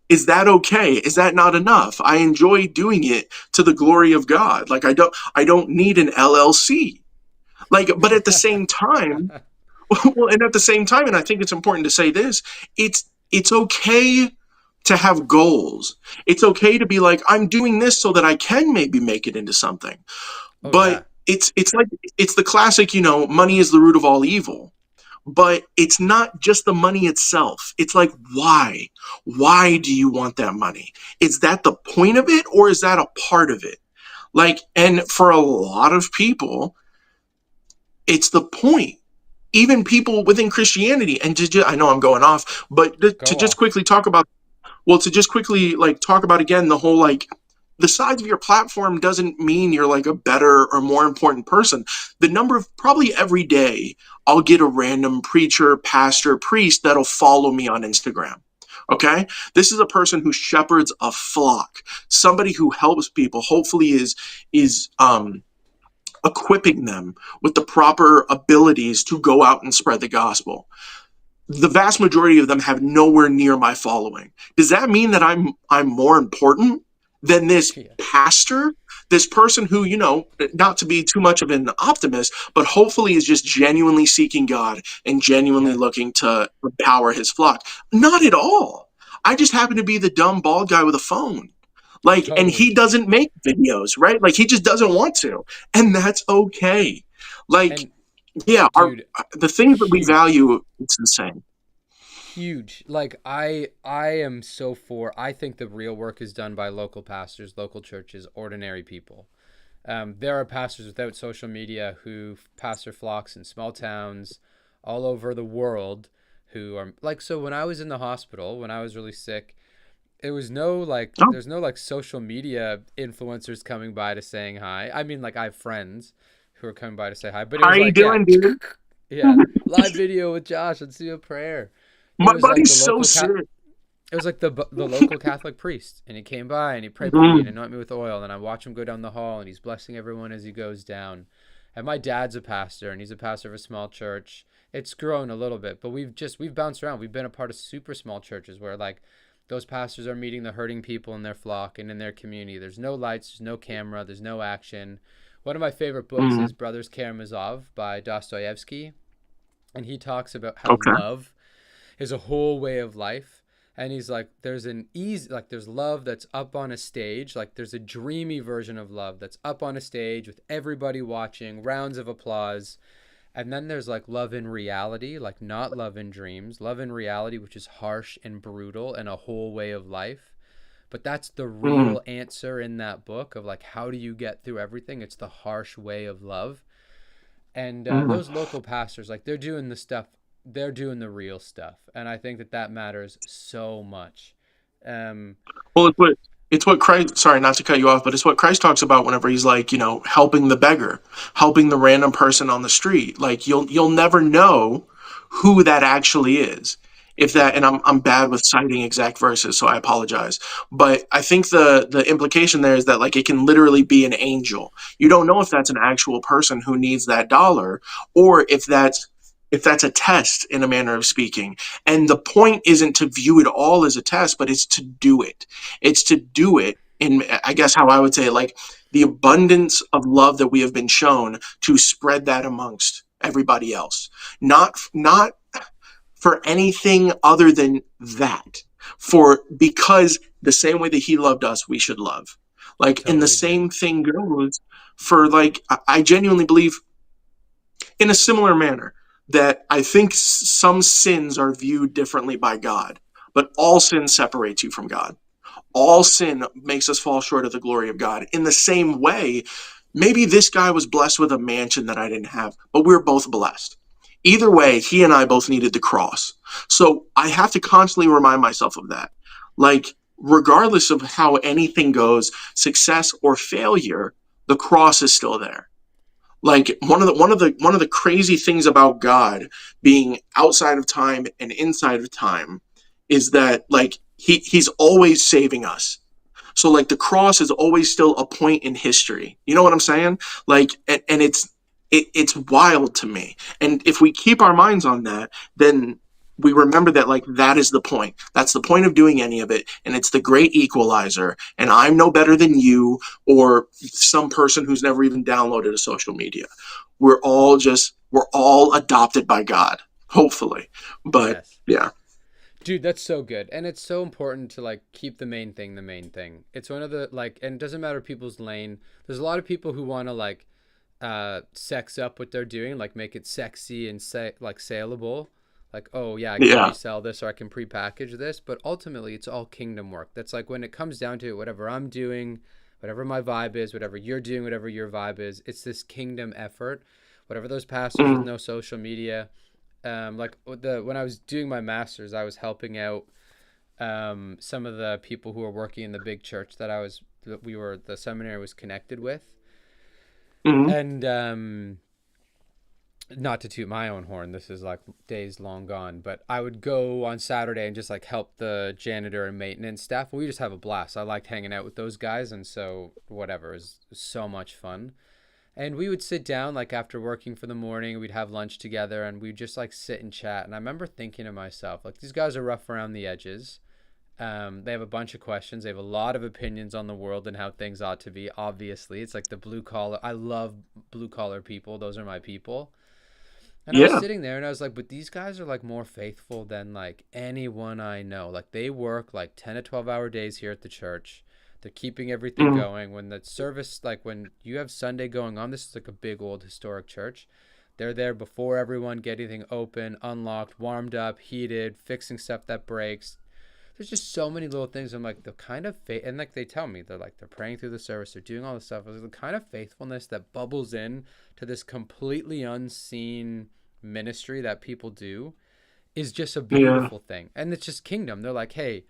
Is that okay? Is that not enough? I enjoy doing it to the glory of God. Like I don't need an LLC. Like, but at the same time, well, and at the same time, and I think it's important to say this, it's okay to have goals. It's okay to be like, I'm doing this so that I can maybe make it into something. Oh yeah. But it's like it's the classic, money is the root of all evil. But it's not just the money itself. It's like, why? Why do you want that money? Is that the point of it, or is that a part of it? Like, and for a lot of people, it's the point. Even people within Christianity, and I know I'm going off, but to Go just off. quickly talk about Well, to just quickly like talk about again the whole like the size of your platform doesn't mean you're like a better or more important person. The number of probably every day I'll get a random preacher, pastor, priest that'll follow me on Instagram. Okay? This is a person who shepherds a flock, somebody who helps people, hopefully is equipping them with the proper abilities to go out and spread the gospel. The vast majority of them have nowhere near my following. Does that mean that I'm more important than this Yeah. pastor? This person who, not to be too much of an optimist, but hopefully is just genuinely seeking God and genuinely Yeah. looking to empower his flock. Not at all. I just happen to be the dumb bald guy with a phone. Like, and Totally. he doesn't make videos, right? Like, he just doesn't want to. And that's okay. Like, And yeah, dude, the things that we huge. value, it's insane. Huge. Like I am so for, I think the real work is done by local pastors, local churches, ordinary people. There are pastors without social media who pastor flocks in small towns all over the world who are like, so when I was in the hospital, when I was really sick, it was no like, Oh, there's no like social media influencers coming by to saying hi. I mean, like I have friends who are coming by to say hi, but it how are was you like, yeah, doing, dude? yeah, live video with Josh. Let's do a prayer. It My was like the buddy's so local sick. cat. It was like the local Catholic priest, and he came by and he prayed for me and Mm, anointed me with oil, and I watch him go down the hall, and he's blessing everyone as he goes down. And my dad's a pastor, and he's a pastor of a small church. It's grown a little bit, but we've bounced around. We've been a part of super small churches where like those pastors are meeting the hurting people in their flock and in their community. There's no lights, there's no camera, there's no action. One of my favorite books mm, is Brothers Karamazov by Dostoevsky, and he talks about how okay. love is a whole way of life. And he's like, there's an easy, like there's love that's up on a stage, like there's a dreamy version of love that's up on a stage with everybody watching, rounds of applause. And then there's like love in reality, like not love in dreams, love in reality, which is harsh and brutal and a whole way of life. But that's the Mm, real answer in that book of like, how do you get through everything? It's the harsh way of love. And mm. those local pastors, like they're doing the stuff, they're doing the real stuff, and I think that that matters so much. um Well, it's what Christ. Sorry, not to cut you off, but it's what Christ talks about whenever he's like, helping the beggar, helping the random person on the street. Like you'll never know who that actually is. If that, and Totally. I'm bad with citing exact verses, so I apologize. But I think the implication there is that like it can literally be an angel. You don't know if that's an actual person who needs that dollar, or if that's a test in a manner of speaking. And the point isn't to view it all as a test, but it's to do it. It's to do it in, I guess, how I would say, like the abundance of love that we have been shown to spread that amongst everybody else. Not for anything other than that. For because the same way that he loved us, we should love. Like, and the Totally, dude. same thing goes for like I genuinely believe in a similar manner that I think some sins are viewed differently by God, but all sin separates you from God. All sin makes us fall short of the glory of God. In the same way, maybe this guy was blessed with a mansion that I didn't have, but we we're both blessed. Either way, he and I both needed the cross. So I have to constantly remind myself of that. Like, regardless of how anything goes, success or failure, the cross is still there. Like one of the crazy things about God being outside of time and inside of time is that like he's always saving us. So like the cross is always still a point in history. You know what I'm saying? Like and it's wild to me. And if we keep our minds on that, then we remember that like that is the point. That's the point of doing any of it, and it's the great equalizer. And I'm no better than you or some person who's never even downloaded a social media. We're all adopted by God, hopefully. But Yes, yeah, dude, that's so good, and it's so important to like keep the main thing the main thing. It's one of the like, and it doesn't matter people's lane. There's a lot of people who want to like sex up what they're doing, like make it sexy and say like saleable, like, oh yeah, I can yeah. resell this or I can prepackage this. But ultimately it's all kingdom work. That's like when it comes down to it, whatever I'm doing, whatever my vibe is, whatever you're doing, whatever your vibe is, it's this kingdom effort. Whatever those pastors with Mm, no social media, like when I was doing my master's, I was helping out some of the people who were working in the big church the seminary was connected with. Hmm. And not to toot my own horn, this is like days long gone, but I would go on Saturday and just like help the janitor and maintenance staff. We just have a blast. I liked hanging out with those guys, and so whatever, it was so much fun. And we would sit down like after working for the morning, we'd have lunch together, and we'd just like sit and chat. And I remember thinking to myself, like, these guys are rough around the edges. They have a bunch of questions. They have a lot of opinions on the world and how things ought to be. Obviously, it's like the blue collar. I love blue collar people. Those are my people. And I was Yeah. sitting there and I was like, but these guys are like more faithful than like anyone I know. Like they work like 10 to 12-hour days here at the church. They're keeping everything Hmm. going. When the service, like when you have Sunday going on, this is like a big old historic church. They're there before everyone, get anything open, unlocked, warmed up, heated, fixing stuff that breaks. There's just so many little things. I'm like, the kind of faith, and like they tell me, they're praying through the service, they're doing all this stuff. I was like, the kind of faithfulness that bubbles in to this completely unseen ministry that people do is just a Yeah. beautiful thing. And it's just kingdom. They're like, hey,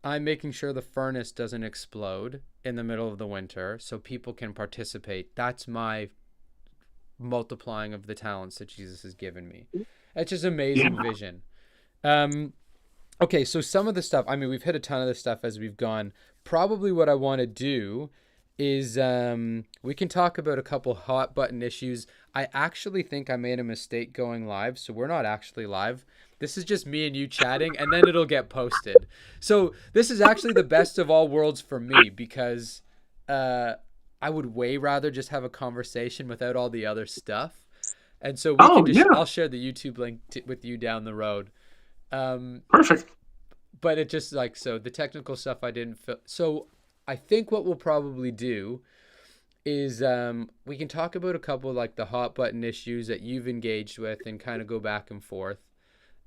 I'm making sure the furnace doesn't explode in the middle of the winter so people can participate. That's my multiplying of the talents that Jesus has given me. It's just Yeah. amazing vision. Um, okay, so some of the stuff, I mean, we've hit a ton of the stuff as we've gone. Probably what I want to do is we can talk about a couple hot button issues. I actually think I made a mistake going live, so we're not actually live. This is just me and you chatting, and then it'll get posted. So this is actually the best of all worlds for me because I would way rather just have a conversation without all the other stuff. And so we can Oh, just, yeah. I'll share the YouTube link with you down the road. Um, Perfect. but it just like, so the technical stuff I didn't feel. So I think what we'll probably do is we can talk about a couple of like the hot button issues that you've engaged with and kind of go back and forth.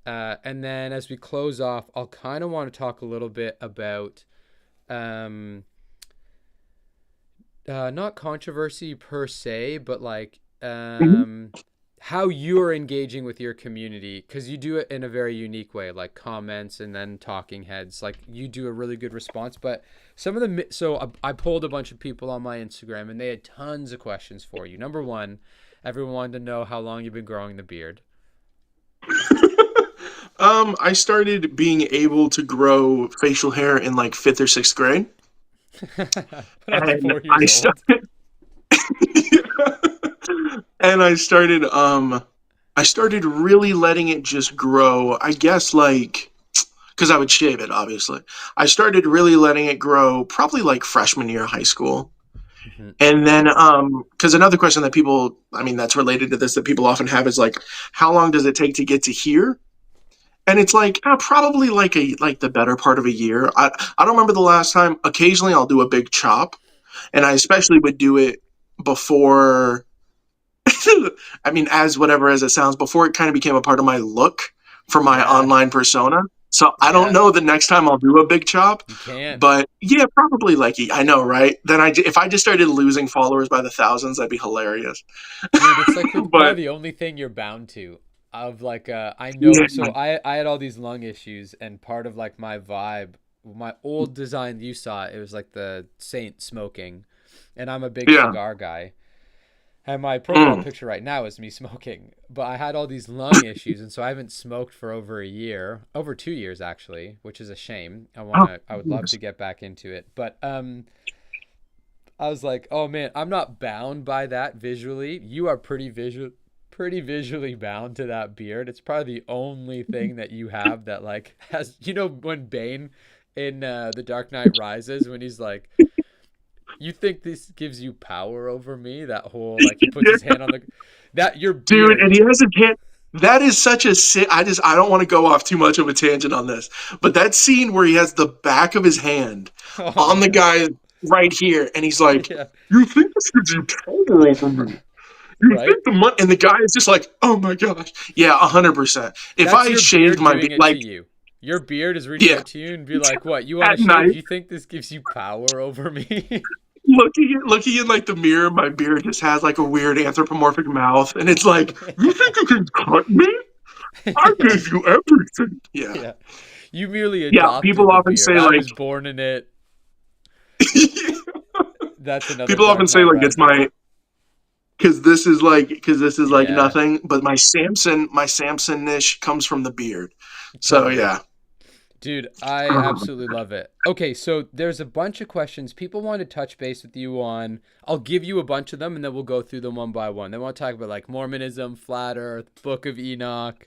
And then as we close off, I'll kind of want to talk a little bit about um, not controversy per se, but like Mhm. how you're engaging with your community, because you do it in a very unique way, like comments and then talking heads. Like you do a really good response. But some of the so I polled a bunch of people on my Instagram, and they had tons of questions for you. Number one, everyone wanted to know how long you've been growing the beard. I started being able to grow facial hair in like fifth or sixth grade, When I was and 4 years old. and I started really letting it just grow. I guess like because I would shave it, obviously. I started really letting it grow probably like freshman year of high school. Mhm. And then, because another question that people, I mean, that's related to this that people often have is like, how long does it take to get to here? And it's like probably like the better part of a year. I don't remember the last time. Occasionally, I'll do a big chop, and I especially would do it before. I mean, as whatever as it sounds, before it kind of became a part of my look for my Yeah, online persona. So I don't yeah, know the next time I'll do a big chop, you can. but yeah, probably like I know, right? Then if I just started losing followers by the thousands, that'd be hilarious. Dude, it's like probably But the only thing you're bound to of like I know, yeah, so I had all these lung issues, and part of like my vibe, my old design, you saw it, it was like the saint smoking, and I'm a big yeah, cigar guy. And my profile mm, picture right now is me smoking, but I had all these lung issues, and so I haven't smoked for over a year, over 2 years actually, which is a shame. oh, I would love to get back into it, but I was like, oh man, I'm not bound by that visually. You are pretty visually bound to that beard. It's probably the only thing that you have that like has, when Bane in The Dark Knight Rises, when he's like, you think this gives you power over me? That whole like he puts his yeah, hand on the that your dude, and beard. he has a can. That is such a sick. I don't want to go off too much of a tangent on this, but that scene where he has the back of his hand Oh on the yeah. guy right here, and he's like, Yeah. "You think this gives you power over me? You Right? think the money?" And the guy is just like, "Oh my gosh, yeah, 100%." If That's I your shaved beard my doing it to like, you. Your beard is reaching yeah, out to you and be like, "What? You want to at shave? night, You think this gives you power over me?" looking in like the mirror, my beard just has like a weird anthropomorphic mouth, and it's like, "You think you can cut me? I Yeah. gave you everything." Yeah. Yeah. You merely Yeah, adopted people the often beard. say I like was born in it. That's another people often Dark say Knight like it's Rises. my because this is like Yeah, nothing, but my Samson niche comes from the beard. So totally. yeah. Dude, I absolutely love it. Okay, so there's a bunch of questions people want to touch base with you on. I'll give you a bunch of them and then we'll go through them one by one. They want to talk about like Mormonism, Flat Earth, Book of Enoch,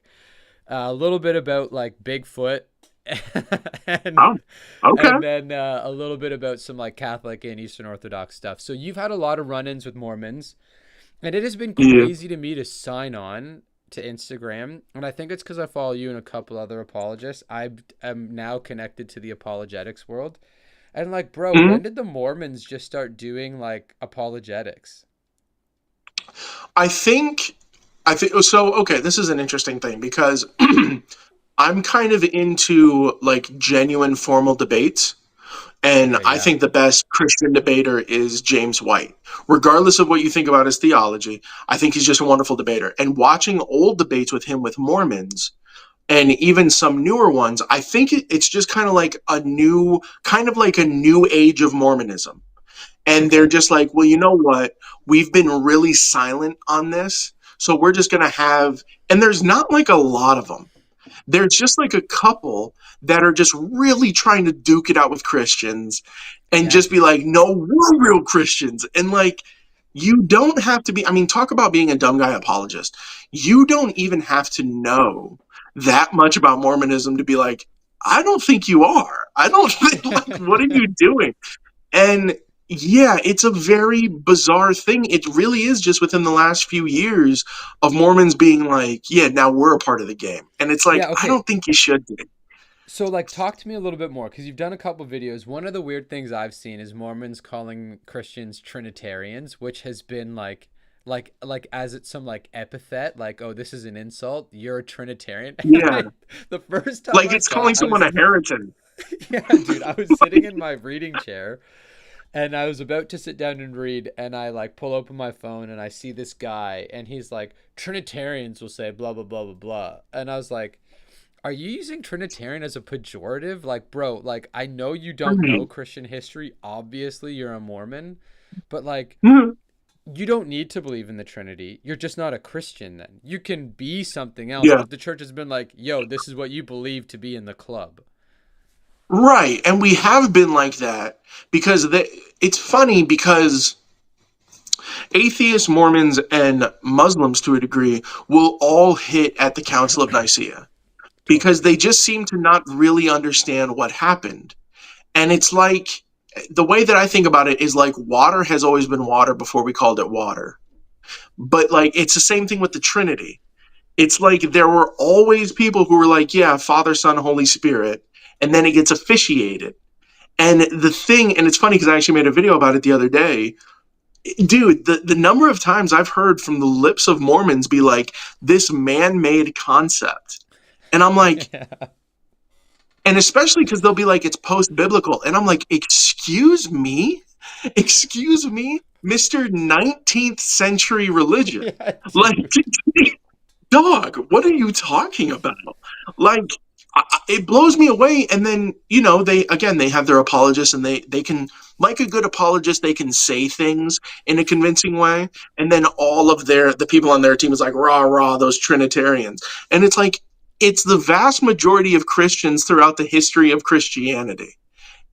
a little bit about like Bigfoot, and Oh, okay. and then a little bit about some like Catholic and Eastern Orthodox stuff. So you've had a lot of run-ins with Mormons. And it has been Yeah. crazy to me to sign on to Instagram. And I think it's because I follow you and a couple other apologists. I am now connected to the apologetics world. And like, bro, Mhm. when did the Mormons just start doing like apologetics? I think I think so. Okay, this is an interesting thing because I'm kind of into like genuine formal debates. And Okay, I yeah. think the best Christian debater is James White. Regardless of what you think about his theology, I think he's just a wonderful debater. And watching old debates with him with Mormons and even some newer ones, I think it's just kind of like a new age of Mormonism. And they're Okay. just like, well, you know what? We've been really silent on this. So we're just going to have, and there's not like a lot of them. There's just like a couple that are just really trying to duke it out with Christians and Yeah, just be dude. like, no, we're real Christians. And like, you don't have to be, I mean, talk about being a dumb guy apologist. You don't even have to know that much about Mormonism to be like, I don't think you are. I don't think, like, what are you doing? And yeah, it's a very bizarre thing. It really is just within the last few years of Mormons being like, yeah, now we're a part of the game. And it's like, Yeah, I okay. don't think you should be. So like talk to me a little bit more because you've done a couple videos. One of the weird things I've seen is Mormons calling Christians Trinitarians, which has been like as it's some like epithet, like, oh, this is an insult. You're a Trinitarian. And Yeah. the first time Like I it's saw it, calling I someone was a heretic. yeah, dude, I was sitting in my reading chair and I was about to sit down and read and I like pull open my phone and I see this guy and he's like, Trinitarians will say blah blah blah blah blah. And I was like, are you using Trinitarian as a pejorative? Like, bro, like I know you don't know Right. Christian history. Obviously, you're a Mormon, but like Mhm. you don't need to believe in the Trinity. You're just not a Christian then. You can be something else, Yeah. but the church has been like, "Yo, this is what you believe to be in the club." Right. And we have been like that because it's funny because atheists, Mormons, and Muslims to a degree will all hit at the Council of Nicaea because Totally. they just seem to not really understand what happened. And it's like the way that I think about it is like water has always been water before we called it water. But like it's the same thing with the Trinity. It's like there were always people who were like, yeah, Father, Son, Holy Spirit, and then it gets officiated. And the thing, and it's funny because I actually made a video about it the other day. Dude, the number of times I've heard from the lips of Mormons be like, this man made concept. And I'm like, Yeah. and especially because they'll be like, it's post biblical. And I'm like, excuse me? Excuse me? Mr. 19th century religion. Yeah, Like, dude. dog, what are you talking about? Like, it blows me away. And then, they have their apologists and they can, like a good apologist, they can say things in a convincing way. And then all of the people on their team is like, rah, rah, those Trinitarians. And it's like, it's the vast majority of Christians throughout the history of Christianity.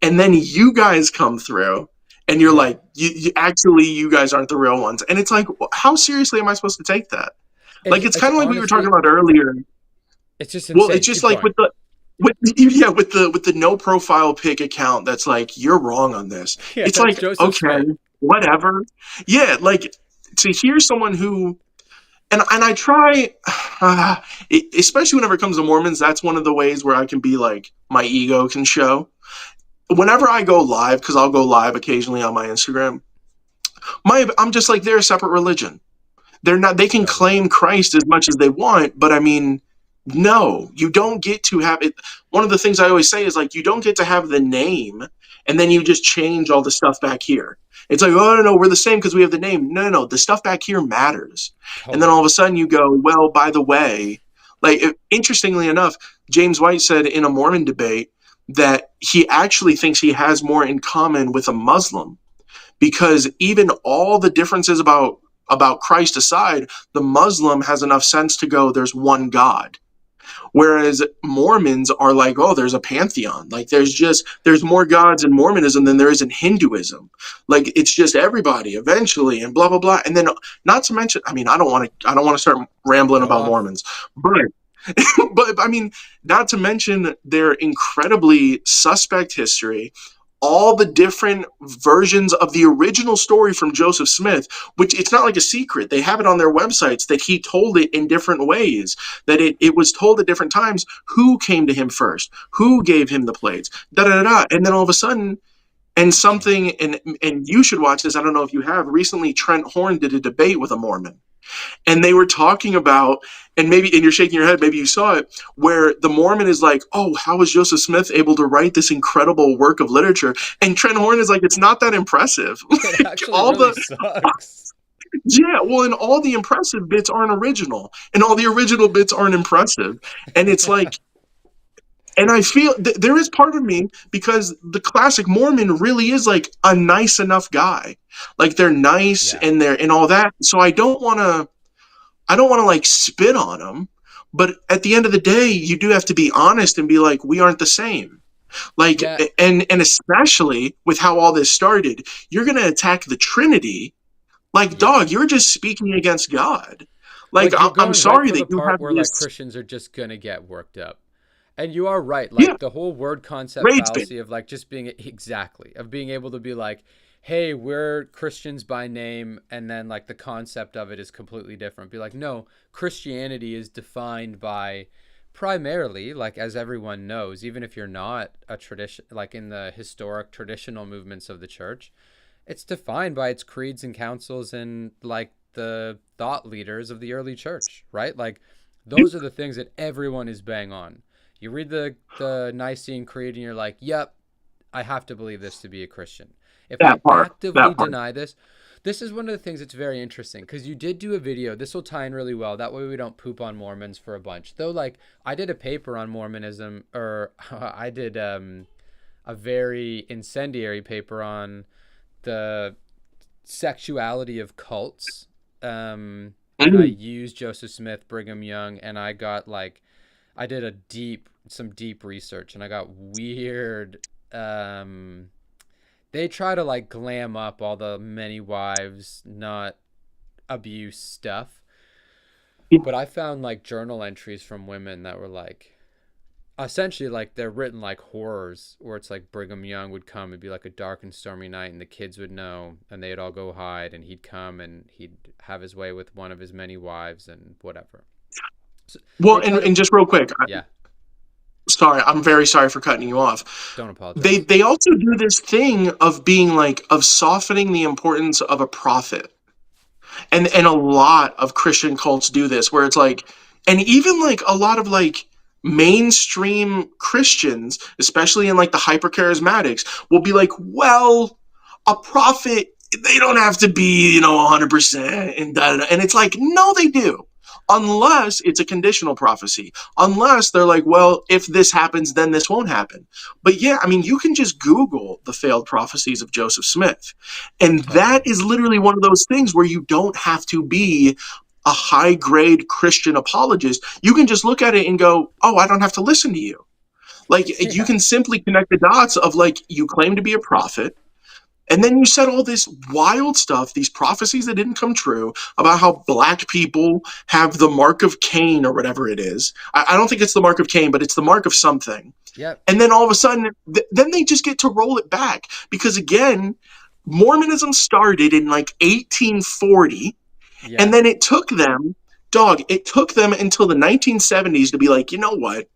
And then you guys come through and you're Yeah. like, you guys aren't the real ones. And it's like, how seriously am I supposed to take that? Like, it's It's kind of like we were talking honestly, about earlier. it's just Well, it's insane. just Keep like going. with the no profile pic account that's like, you're wrong on this. Yeah, It's it's like, Joseph okay, Smith. whatever. Yeah, like to hear someone who and I try especially whenever it comes to Mormons, that's one of the ways where I can be like my ego can show. Whenever I go live, because I'll go live occasionally on my Instagram, I'm just like they're a separate religion. They're not. They can Totally. claim Christ as much as they want, but I mean, no, you don't get to have it. One of the things I always say is like, you don't get to have the name, and then you just change all the stuff back here. It's like, oh no, we're the same because we have the name. No, no, no, the stuff back here matters. And then all of Totally. a sudden you go, well, by the way, like interestingly enough. James White said in a Mormon debate that he actually thinks he has more in common with a Muslim, because even all the differences about Christ aside, the Muslim has enough sense to go, there's one God. Whereas Mormons are like, oh, there's a pantheon. Like there's more gods in Mormonism than there is in Hinduism. Like it's just everybody eventually and blah blah blah. And then not to mention, I mean, I don't want to start rambling Go about off. Mormons, but but I mean, not to mention their incredibly suspect history, all the different versions of the original story from Joseph Smith, which it's not like a secret. They have it on their websites that he told it in different ways, that it was told at different times who came to him first, who gave him the plates, da da da. And then all of a sudden, and something, and you should watch this. I don't know if you have. Recently, Trent Horn did a debate with a Mormon, and they were talking about, and maybe, and you're shaking your head, maybe you saw it, where the Mormon is like, oh, how was Joseph Smith able to write this incredible work of literature? And Trent Horn is like, it's not that impressive. It Like actually all really the, sucks. yeah, well, and all the impressive bits aren't original, and all the original bits aren't impressive. And it's like, and I feel there is part of me, because the classic Mormon really is like a nice enough guy. Like they're nice Yeah. and they're and all that. So I don't want to like spit on them, but at the end of the day, you do have to be honest and be like, we aren't the same. Like, Yeah. and especially with how all this started, you're gonna attack the Trinity. Like, Yeah. dog, you're just speaking against God. Like, Like you're I'm going right sorry for that the you part have where like this. Christians are just gonna get worked up. And you are right. Yeah, Like the whole word concept rage bait. fallacy of like just being exactly of being able to be like, hey, we're Christians by name, and then like the concept of it is completely different. Be like, no, Christianity is defined by primarily, like as everyone knows, even if you're not a tradition like in the historic traditional movements of the church, it's defined by its creeds and councils and like the thought leaders of the early church, right? Like those are the things that everyone is bang on. You read the Nicene Creed and you're like, yep, I have to believe this to be a Christian. If I That part. actively That part. deny this, this is one of the things that's very interesting because you did do a video. This will tie in really well. That way we don't poop on Mormons for a bunch. Though, like, I did a paper on Mormonism, or I did a very incendiary paper on the sexuality of cults. And I Mm. used Joseph Smith, Brigham Young, and I got like, I did some deep research, and I got weird. They try to like glam up all the many wives, not abuse stuff. But I found like journal entries from women that were like, essentially like they're written like horrors, where it's like Brigham Young would come, it'd be like a dark and stormy night, and the kids would know, and they'd all go hide, and he'd come and he'd have his way with one of his many wives and whatever. So Well, they try to, and just real quick, yeah, sorry, I'm very sorry for cutting you off. don't They apologize. they also do this thing of being like, of softening the importance of a prophet. And a lot of Christian cults do this, where it's like, and even like a lot of like mainstream Christians, especially in like the hyper charismatics, will be like, well, a prophet, they don't have to be, 100%, and da, da, da. And it's like, no, they do. Unless it's a conditional prophecy. Unless they're like, well, if this happens, then this won't happen. But yeah, I mean, you can just Google the failed prophecies of Joseph Smith. And that Totally. is literally one of those things where you don't have to be a high grade Christian apologist. You can just look at it and go, oh, I don't have to listen to you. Like, you Yeah. can simply connect the dots of like, you claim to be a prophet. And then you said all this wild stuff, these prophecies that didn't come true about how black people have the mark of Cain or whatever it is. I don't think it's the mark of Cain, but it's the mark of something. Yep. And then all of a sudden, then they just get to roll it back. Because again, Mormonism started in like 1840, and Yeah. then it took them until the 1970s to be like, you know what?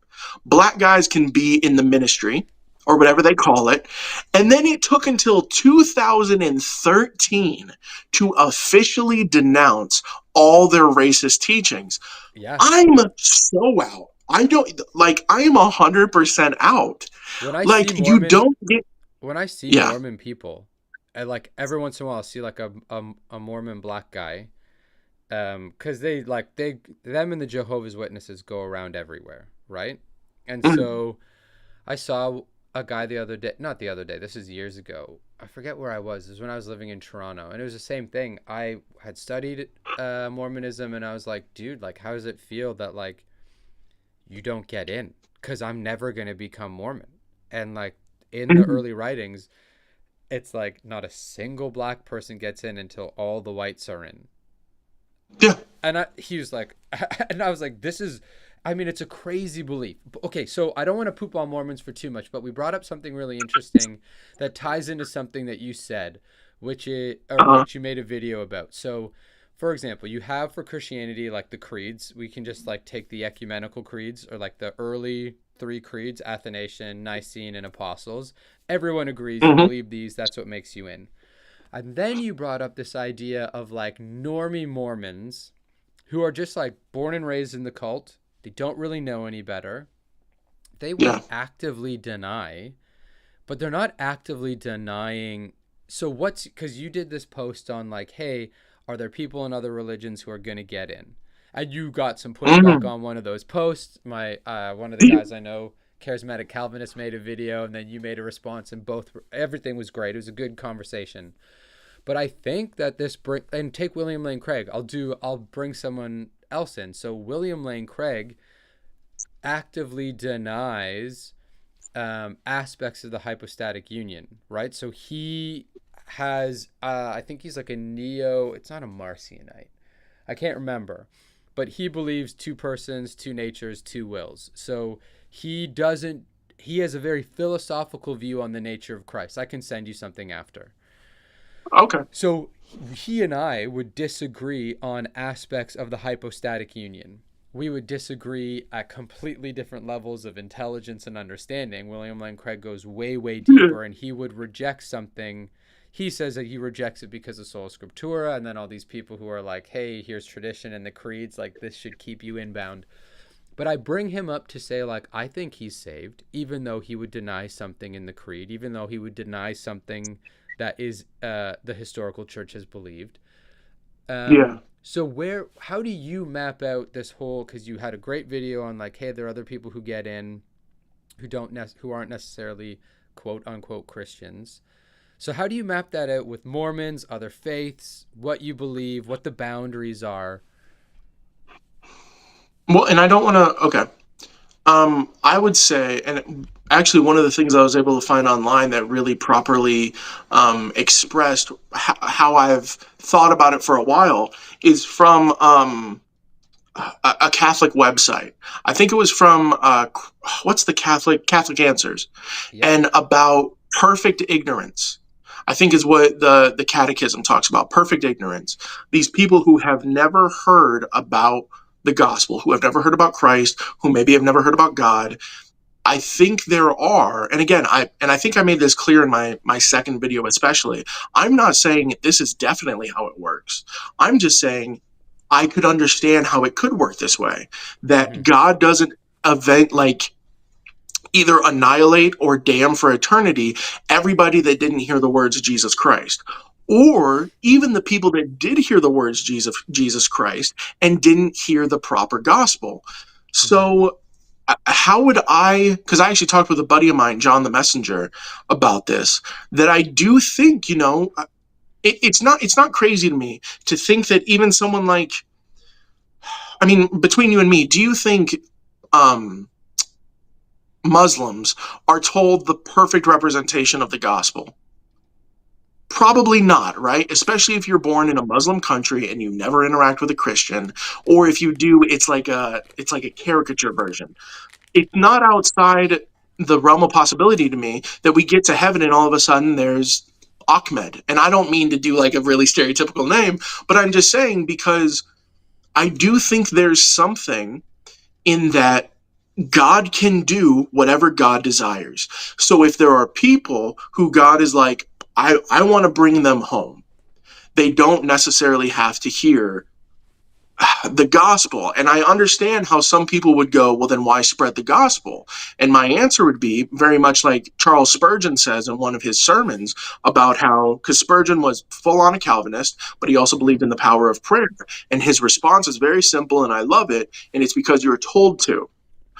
Black guys can be in the ministry or whatever they call it. And then it took until 2013 to officially denounce all their racist teachings. Yeah. I'm so out. I don't like, I am 100% out. When I see Like, you Mormon, don't get, when I see yeah. Mormon people, I like every once in a while I'll see like a Mormon black guy, because they like them and the Jehovah's Witnesses go around everywhere, right? And Mhm. so I saw a guy the other day, not the other day, this is years ago. I forget where I was. It was when I was living in Toronto. And it was the same thing. I had studied Mormonism, and I was like, dude, like, how does it feel that, like, you don't get in? Because I'm never going to become Mormon. And, like, in the Mhm. early writings, it's like not a single black person gets in until all the whites are in. Yeah. He was like, and I was like, this is, I mean, it's a crazy belief. Okay, so I don't want to poop on Mormons for too much, but we brought up something really interesting that ties into something that you said, or Uh-huh. which you made a video about. So, for example, you have for Christianity like the creeds. We can just like take the ecumenical creeds or like the early three creeds: Athanasian, Nicene, and Apostles. Everyone agrees you Mhm. believe these. That's what makes you in. And then you brought up this idea of like normie Mormons who are just like born and raised in the cult. They don't really know any better. They would Yeah. actively deny, but they're not actively denying. So what's, because you did this post on like, hey, are there people in other religions who are going to get in? And you got some pushback Mhm. on one of those posts. My one of the guys I know, charismatic Calvinist, made a video, and then you made a response, and both everything was great. It was a good conversation. But I think that and take William Lane Craig. I'll bring someone else in. So William Lane Craig actively denies aspects of the hypostatic union, right? So he has, I think he's like a neo. It's not a Marcionite. I can't remember, but he believes two persons, two natures, two wills. So he doesn't. He has a very philosophical view on the nature of Christ. I can send you something after. Okay. So he and I would disagree on aspects of the hypostatic union. We would disagree at completely different levels of intelligence and understanding. William Lane Craig goes way, way Yeah. deeper, and he would reject something. He says that he rejects it because of sola scriptura, and then all these people who are like, hey, here's tradition and the creeds, like this should keep you inbound. But I bring him up to say, like, I think he's saved, even though he would deny something in the creed, even though he would deny something that is the historical church has believed. Yeah. So how do you map out this whole? Because you had a great video on like, hey, there are other people who get in, who aren't necessarily quote unquote Christians. So how do you map that out with Mormons, other faiths, what you believe, what the boundaries are? Well, and I don't want to. Okay. I would say, and actually, one of the things I was able to find online that really properly expressed how I've thought about it for a while is from a Catholic website. I think it was from what's the Catholic Answers, Yep. and about perfect ignorance. I think is what the Catechism talks about. Perfect ignorance. These people who have never heard about the gospel, who have never heard about Christ, who maybe have never heard about God. I think there are, and again, I think I made this clear in my second video, especially. I'm not saying this is definitely how it works. I'm just saying I could understand how it could work this way. That Mm-hmm. God doesn't event like either annihilate or damn for eternity everybody that didn't hear the words of Jesus Christ. Or even the people that did hear the words Jesus Christ and didn't hear the proper gospel. Mm-hmm. So how would I, because I actually talked with a buddy of mine, John the Messenger, about this, that I do think, it's not crazy to me to think that even someone like, I mean, between you and me, do you think um Muslims are told the perfect representation of the gospel? No. Probably not, right? Especially if you're born in a Muslim country and you never interact with a Christian, or if you do, it's like a caricature version. It's not outside the realm of possibility to me that we get to heaven and all of a sudden there's Ahmed. And I don't mean to do like a really stereotypical name, but I'm just saying because I do think there's something in that God can do whatever God desires. So if there are people who God is like, I want to bring them home, they don't necessarily have to hear the gospel. And I understand how some people would go, well, then why spread the gospel? And my answer would be very much like Charles Spurgeon says in one of his sermons about how, because Spurgeon was full on a Calvinist, but he also believed in the power of prayer. And his response is very simple, and I love it. And it's because you're told to.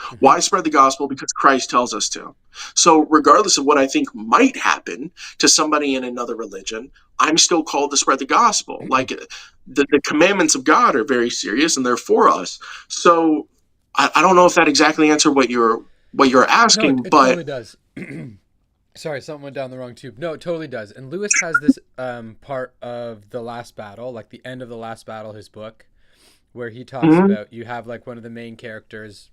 Hmm. Why spread the gospel? Because Christ tells us to. So, regardless of what I think might happen to somebody in another religion, I'm still called to spread the gospel. Like the commandments of God are very serious and they're for us. So, I don't know if that exactly answered what you're No, asking, it but totally does. Sorry, something went down the wrong tube. No, it totally does. And Lewis has this part of the last battle, like the end of the last battle, his book, where he talks mhm, about you have like one of the main characters.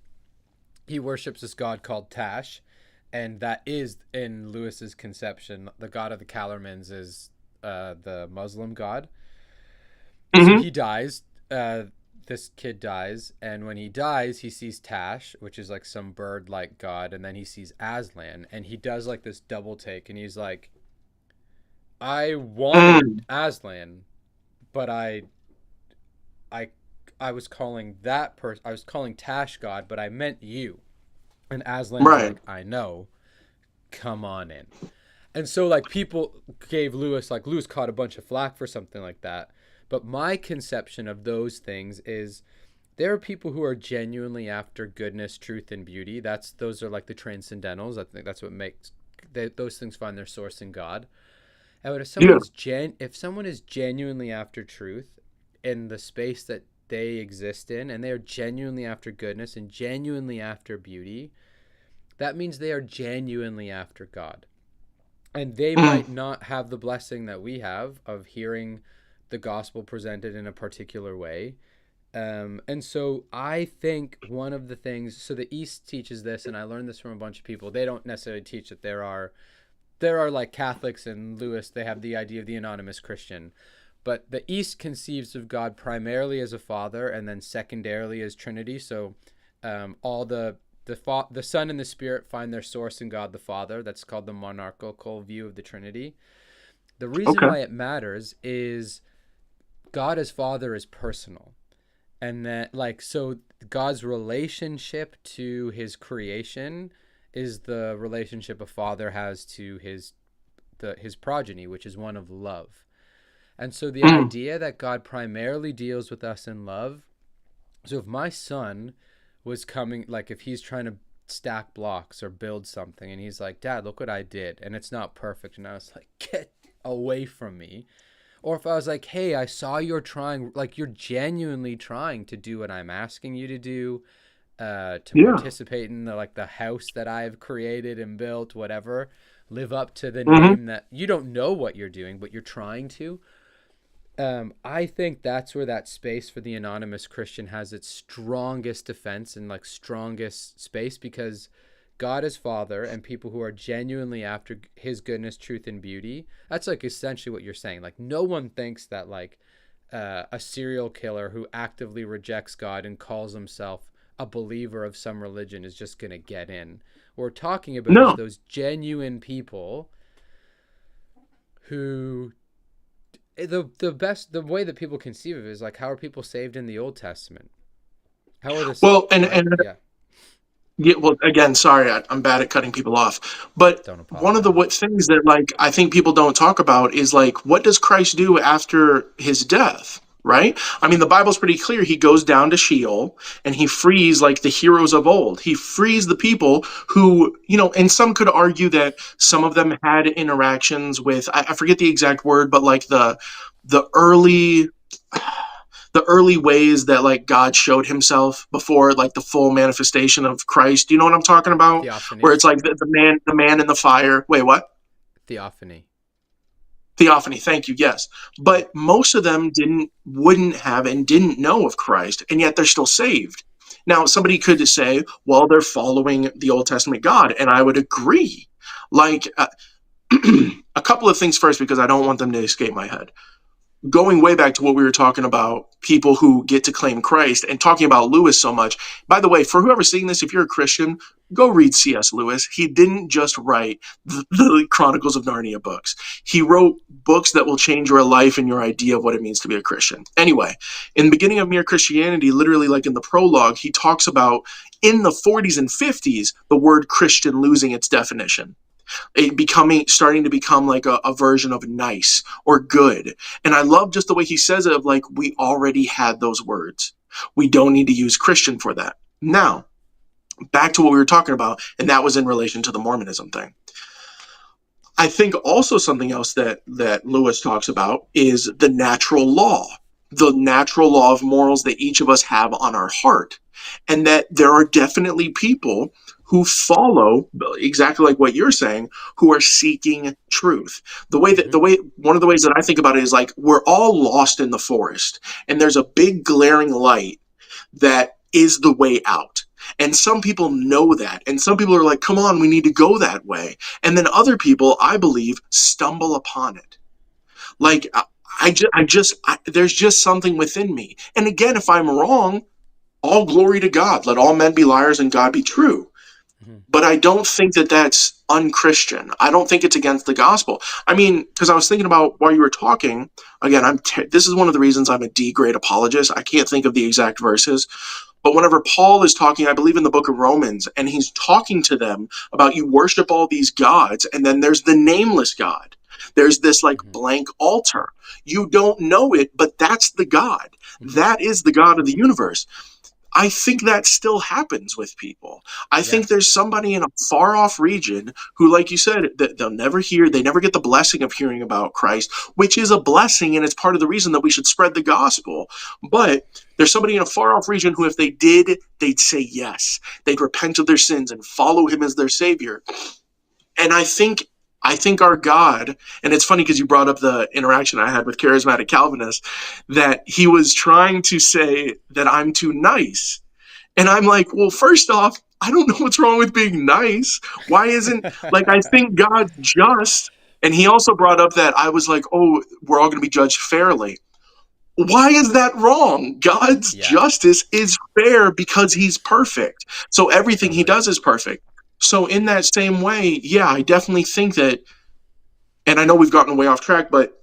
He worships this god called Tash, and that is in Lewis's conception the god of the Calormans is the Muslim god. So mhm, he dies. This kid dies, and when he dies, he sees Tash, which is like some bird-like god, and then he sees Aslan, and he does like this double take, and he's like, "I wanted mm, Aslan, but I, I was calling that person. I was calling Tash God, but I meant you." And Aslan's right. like, "I know. Come on in." And so like people gave Lewis like Lewis caught a bunch of flack for something like that. But my conception of those things is there are people who are genuinely after goodness, truth, and beauty. Those are like the transcendentals. I think that's what makes those things find their source in God. And Yeah. if someone is genuinely after truth in the space that they exist in, and they are genuinely after goodness and genuinely after beauty, that means they are genuinely after God. And they Mm, might not have the blessing that we have of hearing the gospel presented in a particular way. And so I think one of the things, so the East teaches this, and I learned this from a bunch of people. They don't necessarily teach that there are like Catholics and Lewis, they have the idea of the anonymous Christian. But the East conceives of God primarily as a father and then secondarily as Trinity. So all the Son and the Spirit find their source in God the Father. That's called the monarchical view of the Trinity. The reason okay. why it matters is God as Father is personal. And that like so God's relationship to his creation is the relationship a father has to his progeny, which is one of love. And so the Mm, idea that God primarily deals with us in love. So if my son was coming, like if he's trying to stack blocks or build something and he's like, "Dad, look what I did," and it's not perfect, and I was like, "Get away from me." Or if I was like, "Hey, I saw you're trying, like you're genuinely trying to do what I'm asking you to do, to yeah. participate in the house that I've created and built, whatever, live up to the Hmm. name that you don't know what you're doing, but you're trying to." I think that's where that space for the anonymous Christian has its strongest defense and like strongest space, because God is Father and people who are genuinely after his goodness, truth, and beauty. That's like essentially what you're saying. Like no one thinks that like a serial killer who actively rejects God and calls himself a believer of some religion is just going to get in. What we're talking about is No. those genuine people who the way that people conceive of it is like, how are people saved in the Old Testament? How are this Well, and like, and yeah, yeah, well, again, sorry, I'm bad at cutting people off. But don't one of the apologize. things that like I think people don't talk about is like what does Christ do after his death? Right? I mean, the Bible's pretty clear. He goes down to Sheol and he frees like the heroes of old. He frees the people who, and some could argue that some of them had interactions with I forget the exact word, but like the early the early ways that like God showed himself before like the full manifestation of Christ. Do you know what I'm talking about? Where Theophany. it's like the man in the fire. Wait, what? Theophany. Theophany, thank you. Yes. Yeah. But most of them wouldn't have and didn't know of Christ, and yet they're still saved. Now, somebody could say, well, they're following the Old Testament God, and I would agree. Like a couple of things first, because I don't want them to escape my head. Going way back to what we were talking about, people who get to claim Christ and talking about Lewis so much. By the way, for whoever's seeing this, if you're a Christian, go read C.S. Lewis. He didn't just write the Chronicles of Narnia books. He wrote books that will change your life and your idea of what it means to be a Christian. Anyway, in the beginning of Mere Christianity, literally like in the prologue, he talks about in the 40s and 50s, the word Christian losing its definition, it starting to become like a version of nice or good. And I love just the way he says it, of like, we already had those words, we don't need to use Christian for that. Now, back to what we were talking about, and that was in relation to the Mormonism thing. I think also something else that Lewis talks about is the natural law of morals that each of us have on our heart, and that there are definitely people who follow exactly like what you're saying, who are seeking truth. Mm-hmm. One of the ways that I think about it is like we're all lost in the forest, and there's a big glaring light that is the way out. And some people know that. And some people are like, come on, we need to go that way. And then other people, I believe, stumble upon it. Like, there's just something within me. And again, if I'm wrong, all glory to God. Let all men be liars and God be true. Mm-hmm. But I don't think that that's unchristian. I don't think it's against the gospel. I mean, because I was thinking about while you were talking, again, this is one of the reasons I'm a D grade apologist. I can't think of the exact verses, but whenever Paul is talking, I believe in the book of Romans, and he's talking to them about you worship all these gods, and then there's the nameless God. There's this like Mm-hmm. blank altar. You don't know it, but that's the God. Mm-hmm. That is the God of the universe. I think that still happens with people. I Yeah. think there's somebody in a far off region who, like you said, that they never get the blessing of hearing about Christ, which is a blessing and it's part of the reason that we should spread the gospel. But there's somebody in a far off region who, if they did, they'd say yes. They'd repent of their sins and follow him as their savior. And I think our God, and it's funny because you brought up the interaction I had with charismatic Calvinists, that he was trying to say that I'm too nice. And I'm like, well, first off, I don't know what's wrong with being nice. Why isn't, like, I think God's just. And he also brought up that I was like, oh, we're all going to be judged fairly. Why is that wrong? God's Yeah. justice is fair because he's perfect. So everything he Totally. does is perfect. So in that same way, yeah, I definitely think that, and I know we've gotten way off track, but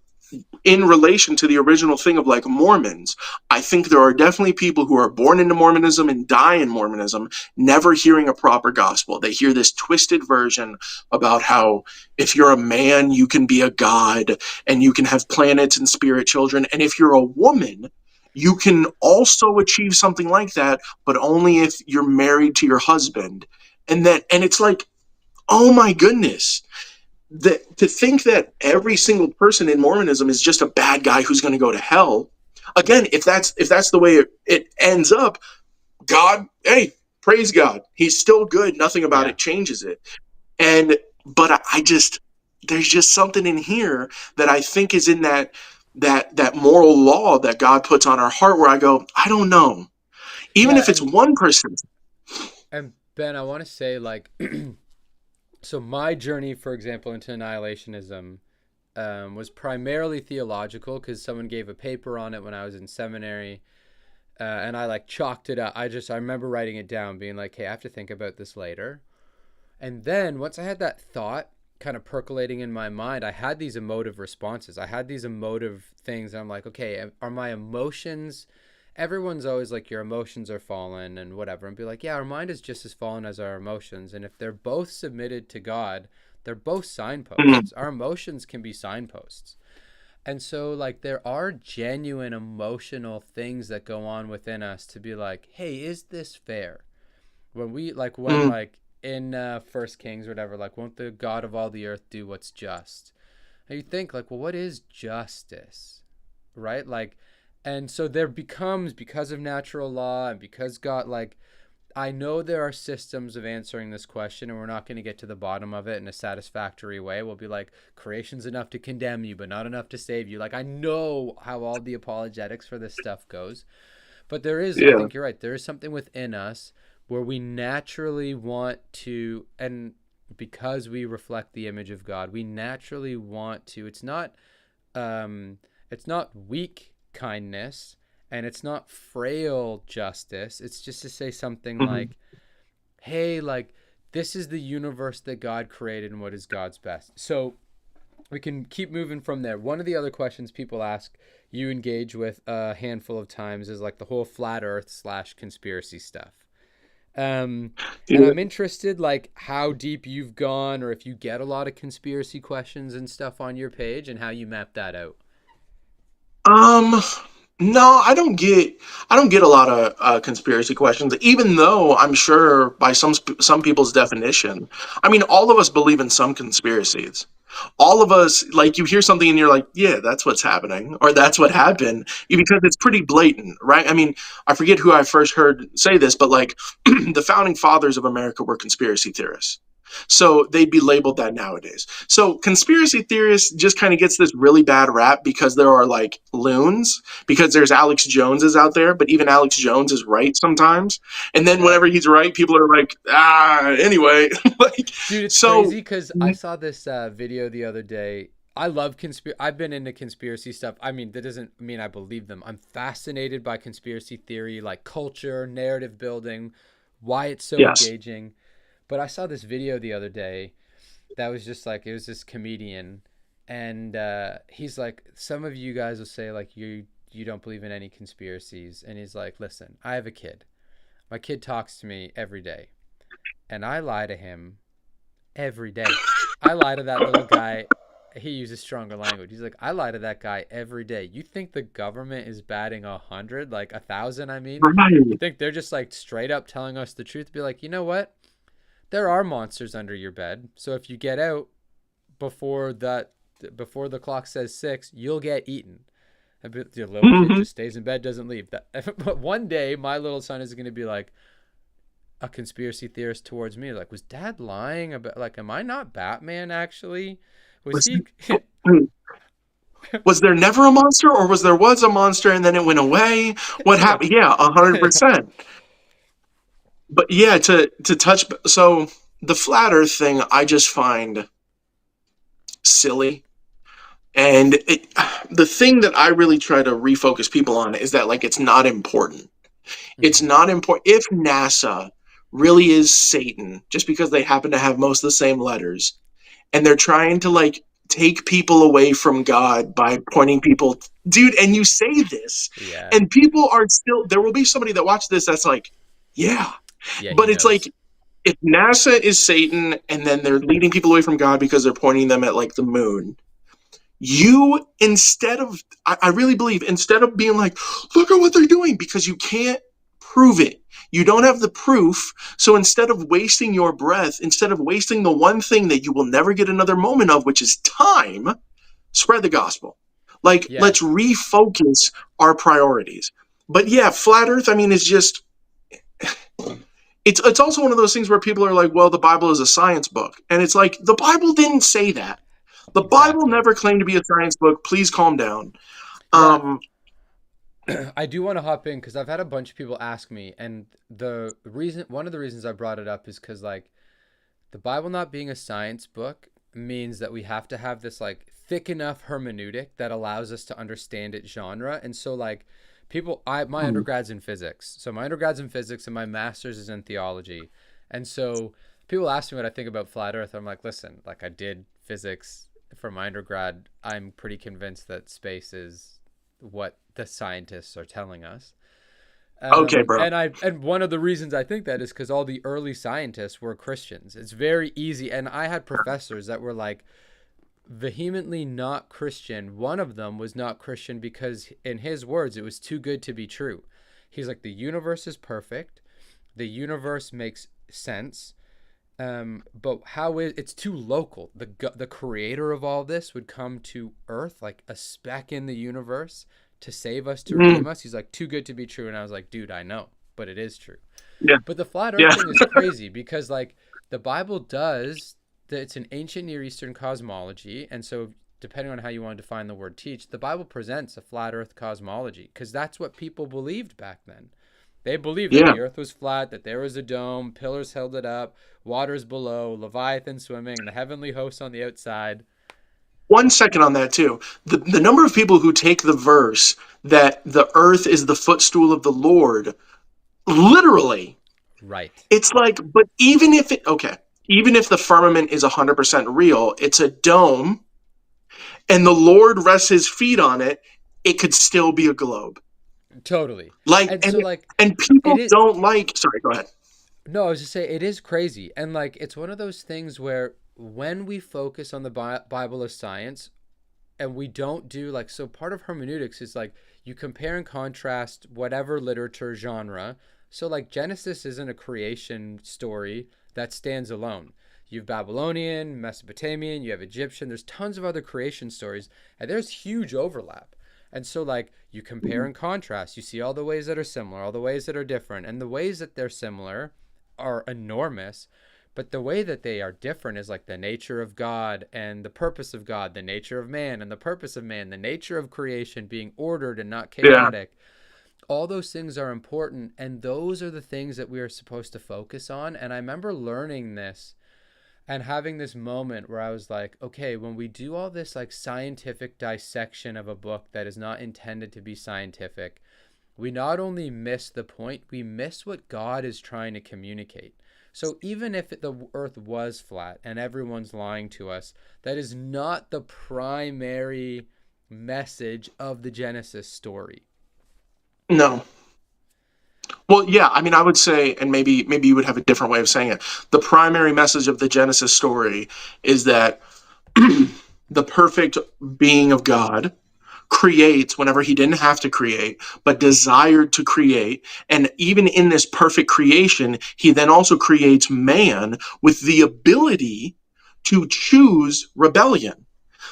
in relation to the original thing of like Mormons, I think there are definitely people who are born into Mormonism and die in Mormonism, never hearing a proper gospel. They hear this twisted version about how if you're a man, you can be a god and you can have planets and spirit children. And if you're a woman, you can also achieve something like that, but only if you're married to your husband. And it's like, oh my goodness, that to think that every single person in Mormonism is just a bad guy who's going to go to hell. Again, if that's the way it ends up, God, hey, praise God, he's still good. Nothing about Yeah. it changes it. And but I just there's just something in here that I think is in that moral law that God puts on our heart where I go, I don't know. Even Yeah. if it's 1%. And Ben, I want to say like, so my journey, for example, into annihilationism was primarily theological because someone gave a paper on it when I was in seminary, and I like chalked it up. I remember writing it down, being like, hey, I have to think about this later. And then once I had that thought kind of percolating in my mind, I had these emotive responses. I had these emotive things. And I'm like, okay, are my emotions, everyone's always like, your emotions are fallen and whatever. And be like, yeah, our mind is just as fallen as our emotions. And if they're both submitted to God, they're both Mm, signposts. Our emotions can be signposts. And so like there are genuine emotional things that go on within us to be like, hey, is this fair? When we like when mm, like in First Kings or whatever, like won't the God of all the earth do what's just? And you think like, well, what is justice, right? Like, and so there becomes, because of natural law and because God, like, I know there are systems of answering this question, and we're not going to get to the bottom of it in a satisfactory way. We'll be like, creation's enough to condemn you, but not enough to save you. Like, I know how all the apologetics for this stuff goes. But there is, I yeah. think you're right, there is something within us where we naturally want to, and because we reflect the image of God, we naturally want to, it's not weak kindness and it's not frail justice. It's just to say something Mhm. like, hey, like, this is the universe that God created and what is God's best. So we can keep moving from there. One of the other questions people ask, you engage with a handful of times, is like the whole flat earth slash conspiracy stuff. Um, and Yeah. I'm interested, like, how deep you've gone, or if you get a lot of conspiracy questions and stuff on your page, and how you map that out. Um, No, I don't get a lot of conspiracy questions, even though I'm sure by some people's definition, I mean, all of us believe in some conspiracies. All of us, like, you hear something and you're like, yeah, that's what's happening, or that's what happened, because it's pretty blatant, right? I mean, I forget who I first heard say this, but like, the founding fathers of America were conspiracy theorists. So they'd be labeled that nowadays. So conspiracy theorists just kind of gets this really bad rap because there are like loons, because there's Alex Joneses out there, but even Alex Jones is right sometimes. And then Yeah. whenever he's right, people are like, anyway. Like, Dude, it's so crazy because I saw this video the other day. I love I've been into conspiracy stuff. I mean, that doesn't mean I believe them. I'm fascinated by conspiracy theory, like culture, narrative building, why it's so yes. engaging. But I saw this video the other day that was just like, it was this comedian, and he's like, some of you guys will say like you don't believe in any conspiracies, and he's like, listen, I have a kid. My kid talks to me every day, and I lie to him every day. I lie to that little guy. He uses stronger language. He's like, I lie to that guy every day. You think the government is batting 100, like 1,000? I mean, you Right. think they're just like straight up telling us the truth? Be like, you know what? There are monsters under your bed. So if you get out before before the clock says 6, you'll get eaten. Your little kid Mhm. just stays in bed, doesn't leave. But one day, my little son is going to be like, a conspiracy theorist towards me, like, was dad lying about, like, am I not Batman actually? Was Was, he? was there never a monster, or was a monster and then it went away? What happened? Yeah, Yeah. 100%. But yeah, to touch, so the flat Earth thing, I just find silly. And the thing that I really try to refocus people on is that, like, it's not important. It's Hmm. not important. If NASA really is Satan, just because they happen to have most of the same letters, and they're trying to like take people away from God by pointing people, dude, and you say this, Yeah. and people are still, there will be somebody that watches this that's like, yeah. Yeah, he But it's knows. like, if NASA is Satan and then they're leading people away from God because they're pointing them at like the moon, you, instead of, I really believe, instead of being like, look at what they're doing, because you can't prove it, you don't have the proof. So instead of wasting your breath, instead of wasting the one thing that you will never get another moment of, which is time, spread the gospel. Like, Yeah. let's refocus our priorities. But yeah, flat earth, I mean, it's just, it's also one of those things where people are like, well, the Bible is a science book, and it's like, the Bible didn't say that. The Bible Exactly. never claimed to be a science book. Please calm down. Yeah. Um, I do want to hop in because I've had a bunch of people ask me, and one of the reasons I brought it up is because, like, the Bible not being a science book means that we have to have this like thick enough hermeneutic that allows us to understand its genre. And so, like, my undergrad's in physics. So my undergrad's in physics and my master's is in theology. And so people ask me what I think about flat earth. I'm like, listen, like, I did physics for my undergrad. I'm pretty convinced that space is what the scientists are telling us. okay, bro. And one of the reasons I think that is because all the early scientists were Christians. It's very easy, and I had professors that were like vehemently not Christian. One of them was not Christian because, in his words, it was too good to be true. He's like, the universe is perfect, the universe makes sense, but it's too local. The creator of all this would come to Earth like a speck in the universe to save us, to Mm, redeem us. He's like, too good to be true. And I was like, dude, I know, but it is true. yeah, But the flat earth yeah, thing is crazy because, like, the Bible it's an ancient Near Eastern cosmology. And so, depending on how you want to define the word teach, the Bible presents a flat earth cosmology because that's what people believed back then. They believed that yeah. the earth was flat, that there was a dome, pillars held it up, waters below, Leviathan swimming, and the heavenly hosts on the outside. 1 second on that too. The number of people who take the verse that the earth is the footstool of the Lord literally, Right. it's like, but even if the firmament is 100% real, it's a dome, and the Lord rests His feet on it. It could still be a globe. Totally. Like, And so, like, and it people is. don't like. Sorry, go ahead. No, I was just saying it is crazy, and like it's one of those things where when we focus on the Bible as science, and we don't do like, so part of hermeneutics is like you compare and contrast whatever literature genre. So like Genesis isn't a creation story that stands alone. You have Babylonian, Mesopotamian, you have Egyptian, there's tons of other creation stories, and there's huge overlap. And so like you compare and contrast, you see all the ways that are similar, all the ways that are different, and the ways that they're similar are enormous. But the way that they are different is like the nature of God and the purpose of God, the nature of man and the purpose of man, the nature of creation being ordered and not Yeah. chaotic. All those things are important, and those are the things that we are supposed to focus on. And I remember learning this and having this moment where I was like, okay, when we do all this like scientific dissection of a book that is not intended to be scientific, we not only miss the point, we miss what God is trying to communicate. So even if the earth was flat and everyone's lying to us, that is not the primary message of the Genesis story. No. Well, yeah, I mean, I would say, and maybe you would have a different way of saying it. The primary message of the Genesis story is that the perfect being of God creates whenever he didn't have to create, but desired to create. And even in this perfect creation, he then also creates man with the ability to choose rebellion.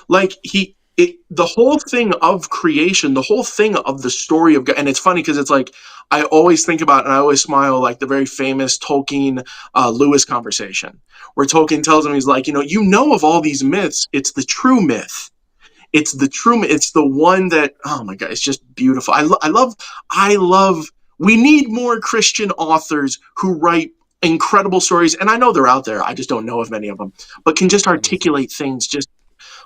Like the whole thing of creation, the whole thing of the story of God, and it's funny because it's like I always think about and I always smile like the very famous Tolkien Lewis conversation where Tolkien tells him, he's like, of all these myths, it's the true myth. It's the one that, oh my God, it's just beautiful. I love, we need more Christian authors who write incredible stories. And I know they're out there. I just don't know of many of them, but can just Tons. articulate things just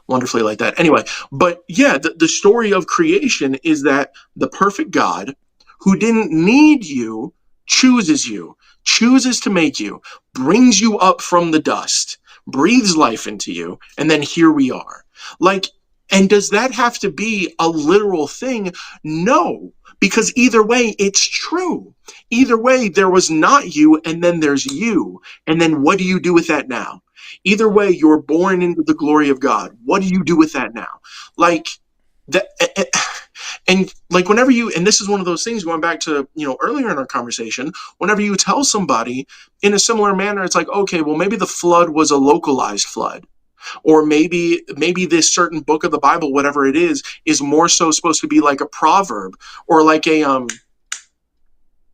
wonderfully like that. Anyway, but yeah, the story of creation is that the perfect God who didn't need you chooses to make you, brings you up from the dust, breathes life into you, and then here we are. Like, and does that have to be a literal thing? No, because either way, it's true. Either way, there was not you, and then there's you. And then what do you do with that now? Either way, you're born into the glory of God. What do you do with that now? Like that, and like whenever you, and this is one of those things going back to, earlier in our conversation, whenever you tell somebody in a similar manner, it's like, okay, well, maybe the flood was a localized flood. Or maybe this certain book of the Bible, whatever it is more so supposed to be like a proverb or like a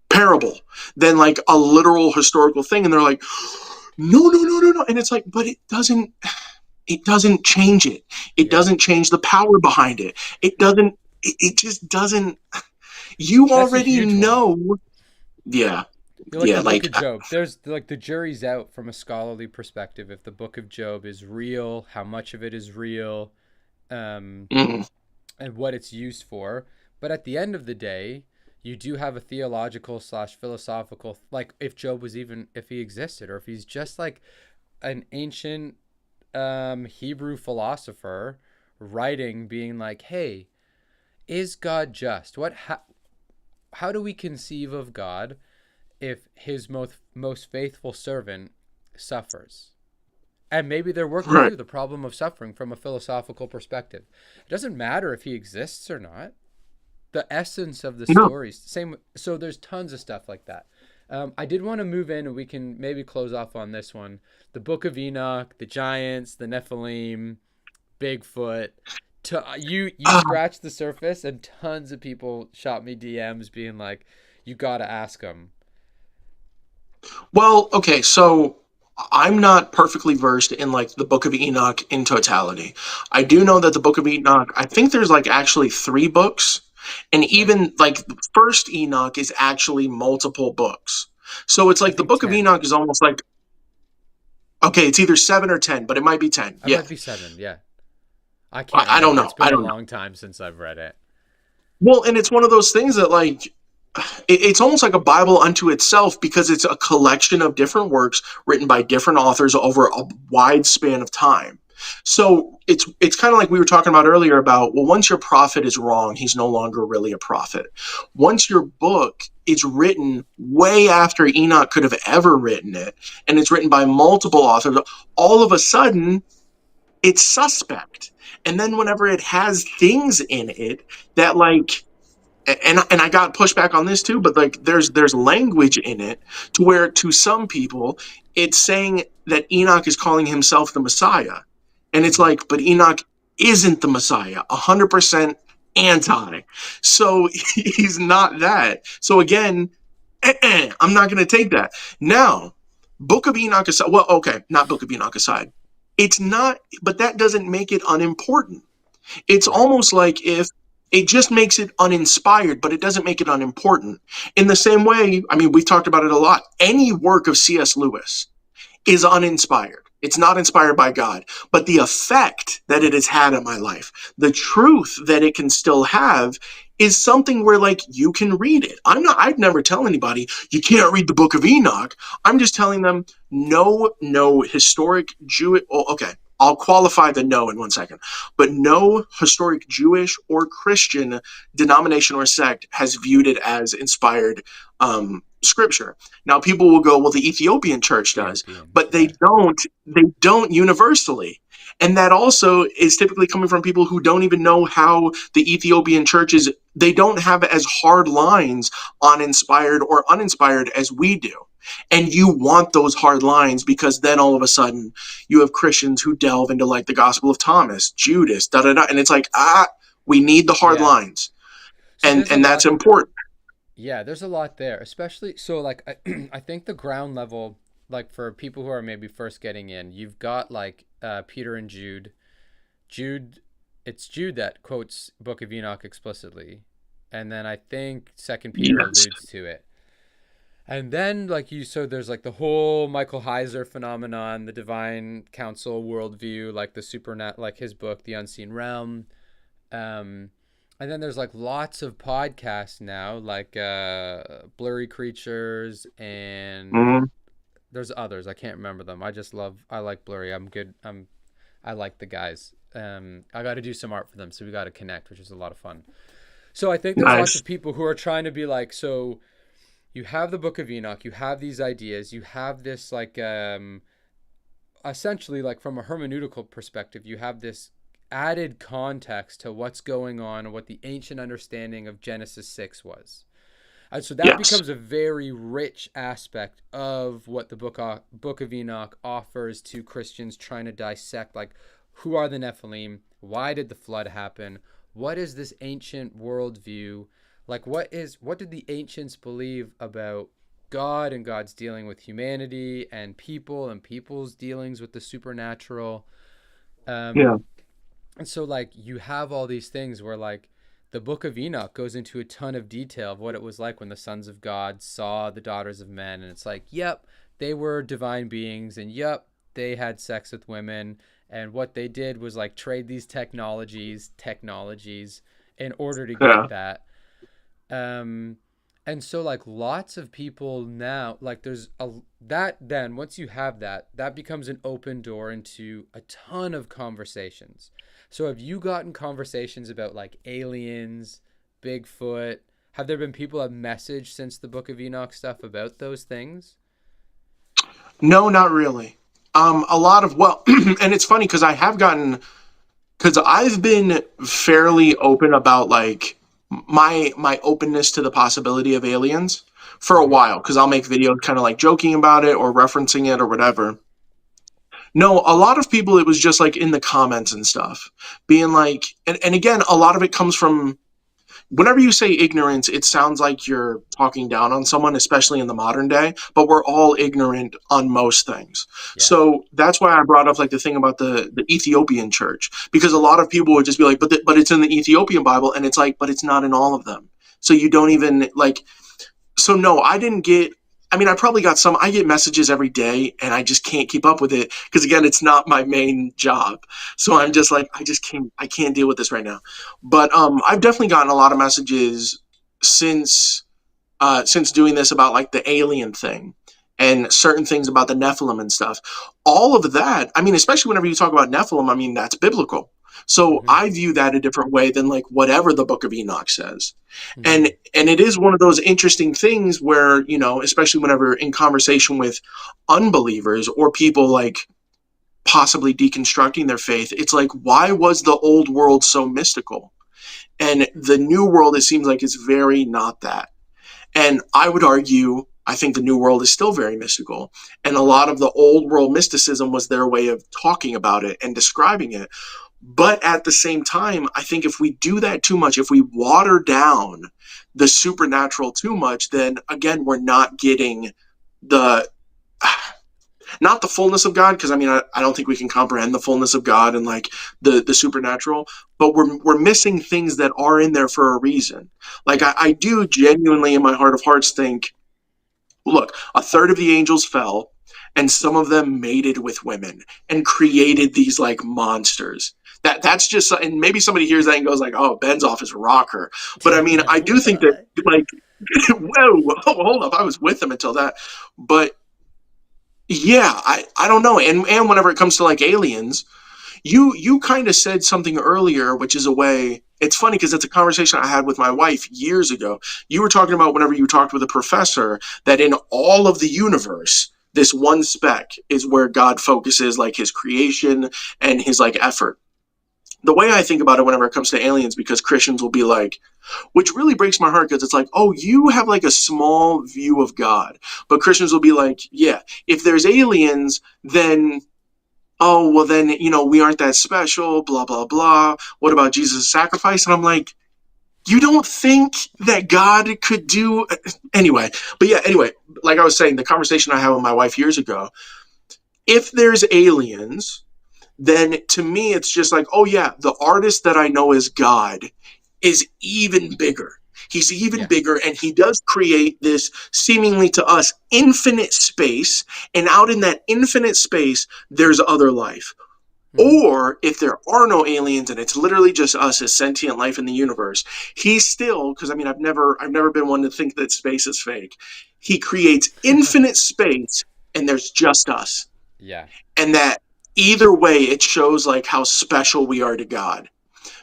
parable than like a literal historical thing. And they're like, no. And it's like, but it doesn't change it. It Yeah. doesn't change the power behind it. It just doesn't. You That's a already huge one. know. Yeah. Like Yeah. the book Like, of Job. There's like the jury's out from a scholarly perspective if the book of Job is real, how much of it is real, um, mm, and what it's used for. But at the end of the day, you do have a theological slash philosophical, like if Job was even, if he existed, or if he's just like an ancient Hebrew philosopher writing, being like, hey, is God just? How do we conceive of God if his most faithful servant suffers? And maybe they're working right. through the problem of suffering from a philosophical perspective. It doesn't matter if he exists or not. The essence of the No. stories, same. So there's tons of stuff like that. I did want to move in, and we can maybe close off on this one. The Book of Enoch, the giants, the Nephilim, Bigfoot. You Uh, scratched the surface, and tons of people shot me DMs being like, "You gotta ask them." well, okay. So I'm not perfectly versed in like the Book of Enoch in totality. I do know that the Book of Enoch, I think there's like actually 3 books. And Okay, even like first Enoch is actually multiple books. So it's I like the think Book of 10. Enoch is almost like, okay, it's either 7 or 10, but it might be 10. I Yeah. might be 7. Yeah, I can't I don't remember. know. It's I been a don't know. long time since I've read it. Well, and it's one of those things that like it's almost like a Bible unto itself because it's a collection of different works written by different authors over a wide span of time. So it's kind of like we were talking about earlier about, well, once your prophet is wrong, he's no longer really a prophet. Once your book is written way after Enoch could have ever written it, and it's written by multiple authors, all of a sudden it's suspect. And then whenever it has things in it that like and I got pushback on this too, but like there's language in it to where to some people it's saying that Enoch is calling himself the Messiah, and it's Mm-hmm. like, but Enoch isn't the Messiah, 100% anti. So he's not that. So again, I'm not going to take that. Now, Book of Enoch aside, well, okay, not Book of Enoch aside. It's not, but that doesn't make it unimportant. It's Right. almost like if it just makes it uninspired, but it doesn't make it unimportant. In the same way, I mean, we've talked about it a lot. Any work of C.S. Lewis is uninspired. It's not inspired by God. But the effect that it has had on my life, the truth that it can still have, is something where like you can read it. I'd never tell anybody you can't read the Book of Enoch. I'm just telling them no historic Jewish, oh, okay, I'll qualify the no in 1 second, but no historic Jewish or Christian denomination or sect has viewed it as inspired scripture. Now people will go, well, the Ethiopian church does, Ethiopians, but they yeah. don't. They don't universally. And that also is typically coming from people who don't even know how the Ethiopian churches, they don't have as hard lines on inspired or uninspired as we do. And you want those hard lines because then all of a sudden you have Christians who delve into like the Gospel of Thomas, Judas, da da da, and it's like, we need the hard Yeah. lines, So there's a and that's lot. important. Yeah, there's a lot there, especially so like I think the ground level, like for people who are maybe first getting in, you've got like Peter and Jude. Jude, it's Jude that quotes Book of Enoch explicitly, and then I think Second Peter Yes. alludes to it. And then like so there's like the whole Michael Heiser phenomenon, the divine council worldview, like the supernat, like his book, The Unseen Realm. Um, and then there's like lots of podcasts now, like Blurry Creatures, and Mm-hmm. there's others. I can't remember them. I like Blurry. I'm good. I like the guys. I got to do some art for them, so we got to connect, which is a lot of fun. So I think there's lots Nice. of people who are trying to be like, so you have the Book of Enoch, you have these ideas, you have this like essentially like from a hermeneutical perspective, you have this added context to what's going on and what the ancient understanding of Genesis 6 was. And so that Yes. becomes a very rich aspect of what the Book of Enoch offers to Christians trying to dissect, like, who are the Nephilim? Why did the flood happen? What is this ancient worldview? Like, what did the ancients believe about God and God's dealing with humanity and people's dealings with the supernatural? Yeah. Um, and so, like, you have all these things where, like, the Book of Enoch goes into a ton of detail of what it was like when the sons of God saw the daughters of men. And it's like, yep, they were divine beings. And yep, they had sex with women. And what they did was like trade these technologies in order to Yeah. get that. Um, and so like lots of people now, like there's a, that then once you have that, that becomes an open door into a ton of conversations. So have you gotten conversations about like aliens, Bigfoot? Have there been people that have messaged since the Book of Enoch stuff about those things? No, not really. A lot of, well, and it's funny because I have gotten, because I've been fairly open about like my openness to the possibility of aliens for a Mm-hmm. while, because I'll make videos kind of like joking about it or referencing it or whatever. No, a lot of people, it was just like in the comments and stuff, being like, and again, a lot of it comes from whenever you say ignorance, it sounds like you're talking down on someone, especially in the modern day, but we're all ignorant on most things. Yeah. So that's why I brought up like the thing about the Ethiopian church, because a lot of people would just be like, but it's in the Ethiopian Bible. And it's like, but it's not in all of them. So you don't even like, so no, I didn't get, I mean, I probably got some, I get messages every day and I just can't keep up with it because again, it's not my main job. So I'm Yeah. just like, I can't deal with this right now. But I've definitely gotten a lot of messages since, since doing this about like the alien thing and certain things about the Nephilim and stuff. All of that, I mean, especially whenever you talk about Nephilim, I mean, that's biblical. So Mm-hmm. I view that a different way than like whatever the Book of Enoch says. Mm-hmm. And it is one of those interesting things where, you know, especially whenever in conversation with unbelievers or people like possibly deconstructing their faith, it's like, why was the old world so mystical? And the new world, it seems like it's very not that. And I would argue, I think the new world is still very mystical. And a lot of the old world mysticism was their way of talking about it and describing it. But at the same time, I think if we do that too much, if we water down the supernatural too much, then again, we're not getting the not the fullness of God, because I mean, I don't think we can comprehend the fullness of God and like the supernatural, but we're missing things that are in there for a reason. Like Yeah. I do genuinely in my heart of hearts think, look, a third of the angels fell, and some of them mated with women and created these like monsters. That's just, and maybe somebody hears that and goes like, "Oh, Ben's off his rocker." But I mean, I do think that What? like, whoa, hold up, I was with them until that. But yeah, I don't know. And whenever it comes to like aliens, you kind of said something earlier, which is a way. It's funny because it's a conversation I had with my wife years ago. You were talking about whenever you talked with a professor that in all of the universe, this one speck is where God focuses like his creation and his like effort. The way I think about it whenever it comes to aliens, because Christians will be like, which really breaks my heart because it's like, oh, you have like a small view of God. But Christians will be like, yeah, if there's aliens, then oh, well, then, we aren't that special, blah, blah, blah. What about Jesus' sacrifice? And I'm like, you don't think that God could do anyway? But yeah, anyway, like I was saying, the conversation I had with my wife years ago, if there's aliens, then to me, it's just like, oh, yeah, the artist that I know as God is even bigger. He's even Yeah. bigger, and he does create this seemingly to us infinite space. And out in that infinite space, there's other life. Hmm. Or if there are no aliens and it's literally just us as sentient life in the universe, he's still, because I mean, I've never been one to think that space is fake. He creates infinite space, and there's just us, Yeah. and that either way, it shows like how special we are to God.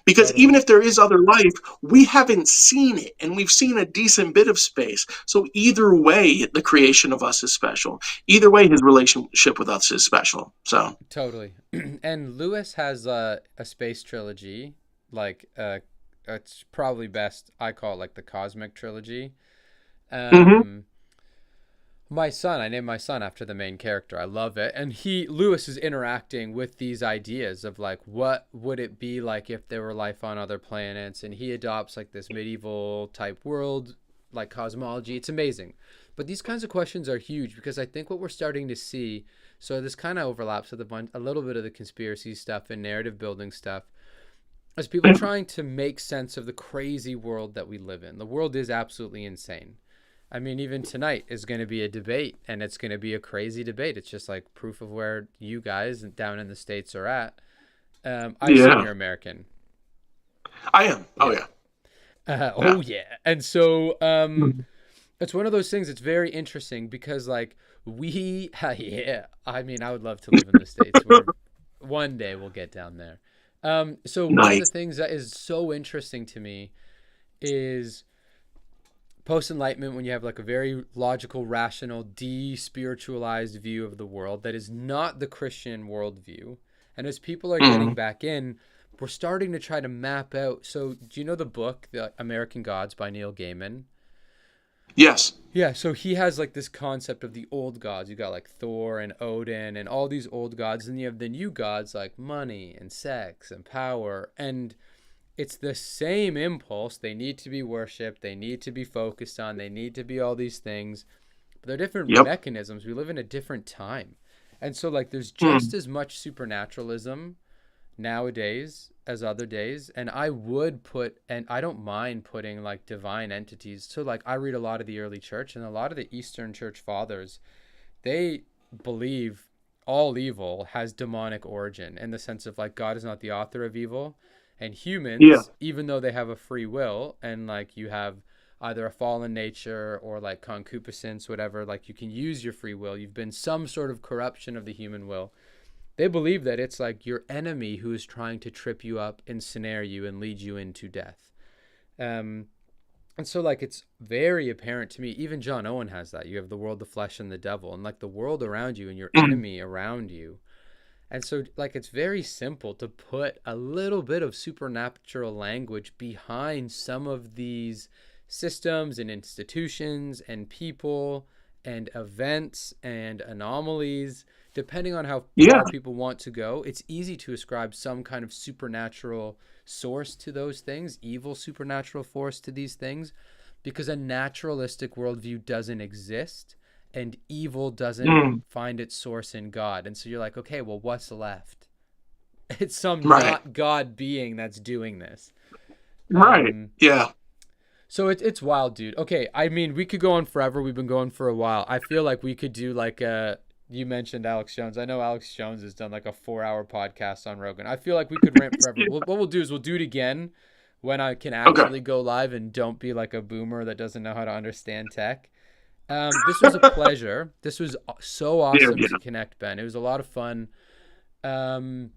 Because even Totally. if there is other life, we haven't seen it, and we've seen a decent bit of space. So either way, the creation of us is special. Either way, his relationship with us is special. So, Totally. And Lewis has a space trilogy, like it's probably best I call it like the cosmic trilogy. mm-hmm. Um, I named my son after the main character. I love it. And Lewis is interacting with these ideas of like, what would it be like if there were life on other planets? And he adopts like this medieval type world, like cosmology. It's amazing. But these kinds of questions are huge because I think what we're starting to see, so this kind of overlaps with a little bit of the conspiracy stuff and narrative building stuff, is people trying to make sense of the crazy world that we live in. The world is absolutely insane. I mean, even tonight is going to be a debate, and it's going to be a crazy debate. It's just like proof of where you guys down in the States are at. I assume Yeah, you're American. I am. Oh, Yeah. yeah. Yeah. Oh, yeah. And so Mhm. it's one of those things that's very interesting because, like, yeah, I mean, I would love to live in the States where one day we'll get down there. So one of the Nice. things that is so interesting to me is post enlightenment when you have like a very logical, rational, de-spiritualized view of the world that is not the Christian worldview. And as people are getting Mm. back in, we're starting to try to map out. So do you know the book The American Gods by Neil Gaiman? Yes. Yeah, so he has like this concept of the old gods. You got like Thor and Odin and all these old gods, and you have the new gods like money and sex and power. And it's the same impulse. They need to be worshipped, they need to be focused on, they need to be all these things. But they're different Yep. mechanisms. We live in a different time. And so like there's just Mm. as much supernaturalism nowadays as other days, and I would put, and I don't mind putting like divine entities. So like I read a lot of the early church, and a lot of the Eastern church fathers, they believe all evil has demonic origin in the sense of like God is not the author of evil, and Yeah. humans, even though they have a free will and like you have either a fallen nature or like concupiscence, whatever, like you can use your free will, you've been some sort of corruption of the human will. They believe that it's like your enemy who is trying to trip you up, ensnare you, and lead you into death. Um, and so, like, it's very apparent to me. Even John Owen has that. You have the world, the flesh, and the devil, and like the world around you and your Mm. enemy around you. And so like it's very simple to put a little bit of supernatural language behind some of these systems and institutions and people and events and anomalies. Depending on how Yeah. far people want to go, it's easy to ascribe some kind of supernatural source to those things, evil supernatural force to these things, because a naturalistic worldview doesn't exist and evil doesn't Mm, find its source in God. And so you're like, okay, well, what's left? It's some right. not God being that's doing this. Right. Um, Yeah. so it's wild, dude. Okay, I mean, we could go on forever. We've been going for a while. I feel like we could do like you mentioned Alex Jones. I know Alex Jones has done like a 4-hour podcast on Rogan. I feel like we could rant forever. Yeah. What we'll do is we'll do it again when I can Okay. actually go live and don't be like a boomer that doesn't know how to understand tech. This was a pleasure. This was so Yeah. awesome Yeah. to connect, Ben. It was a lot of fun. Um,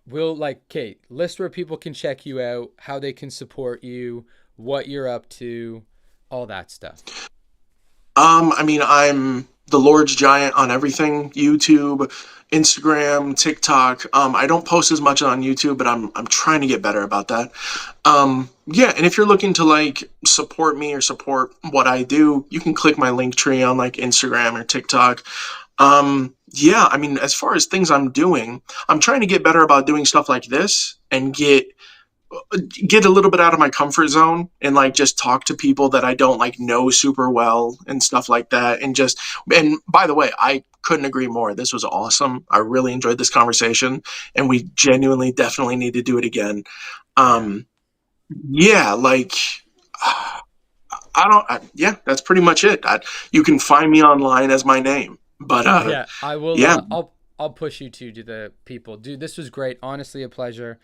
we'll like, Kate, list where people can check you out, how they can support you, what you're up to, all that stuff. I mean, I'm the Lord's Giant on everything: YouTube, Instagram, TikTok. I don't post as much on YouTube, but I'm trying to get better about that. Yeah, and if you're looking to like support me or support what I do, you can click my link tree on like Instagram or TikTok. Yeah, I mean, as far as things I'm doing, I'm trying to get better about doing stuff like this and get a little bit out of my comfort zone and like just talk to people that I don't like know super well and stuff like that. And by the way, I couldn't agree more. This was awesome. I really enjoyed this conversation, and we genuinely definitely need to do it again. Yeah. Um, yeah, like yeah, that's pretty much it. You can find me online as my name, but Yeah, I will. yeah, I'll push you to the people, dude. This was great. Honestly, a pleasure.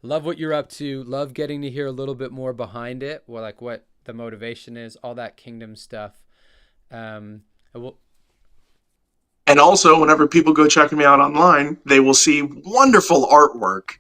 Love what you're up to. Love getting to hear a little bit more behind it. Well, like what the motivation is, all that kingdom stuff. I will. and also, whenever people go checking me out online, they will see wonderful artwork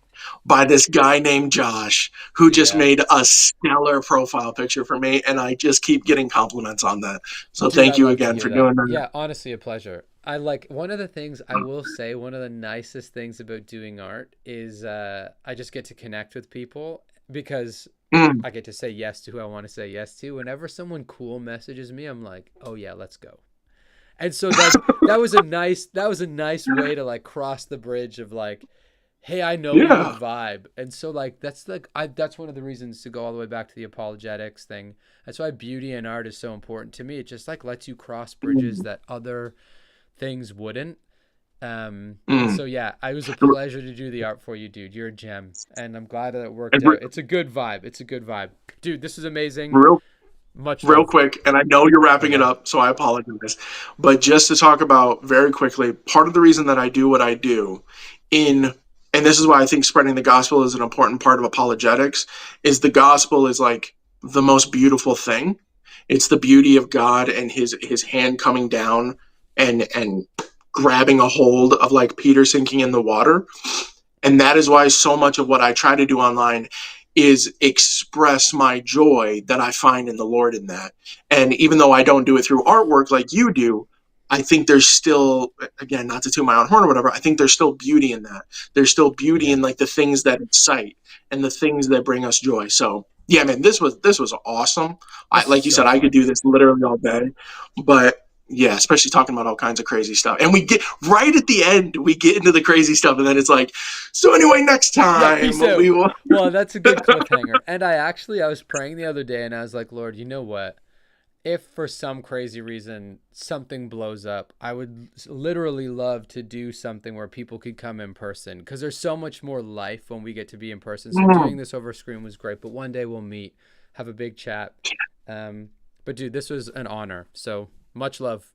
by this guy named Josh, who just Yeah, made a stellar profile picture for me. And I just keep getting compliments on that. So dude, I thank you love to again hear for that. doing that. Yeah, honestly, a pleasure. I like one of the things I will say. One of the nicest things about doing art is I just get to connect with people because Mm, I get to say yes to who I want to say yes to. Whenever someone cool messages me, I'm like, oh yeah, let's go. And so that was a nice way to like cross the bridge of like, hey, I know we would yeah. vibe. And so like that's one of the reasons to go all the way back to the apologetics thing. That's why beauty and art is so important to me. It just like lets you cross bridges Mm, that other things wouldn't. And mm. so yeah, it was a pleasure to do the art for you, dude. You're a gem. And I'm glad that it worked out. It's a good vibe. It's a good vibe. Dude, this is amazing. Real Much real love. quick, and I know you're wrapping it Okay. up, so I apologize. But just to talk about very quickly, part of the reason that I do what I do in and this is why I think spreading the gospel is an important part of apologetics, is the gospel is like the most beautiful thing. It's the beauty of God and his hand coming down and grabbing a hold of like Peter sinking in the water. And that is why so much of what I try to do online is express my joy that I find in the Lord in that. And even though I don't do it through artwork like you do, I think there's still, again, not to toot my own horn or whatever, I think there's still beauty in that. There's still beauty Yeah. in like the things that excite and the things that bring us joy. So yeah, man, this was awesome. I This is like you so said, I could fun. do this literally all day, but yeah, especially talking about all kinds of crazy stuff. And we get right at the end, we get into the crazy stuff, and then it's like, so anyway, next Yeah, time peace out. we will. Well, that's a good cliffhanger. And I was praying the other day and I was like, Lord, you know what? If for some crazy reason something blows up, I would literally love to do something where people could come in person because there's so much more life when we get to be in person. So doing this over screen was great, but one day we'll meet, have a big chat. But dude, this was an honor. So much love.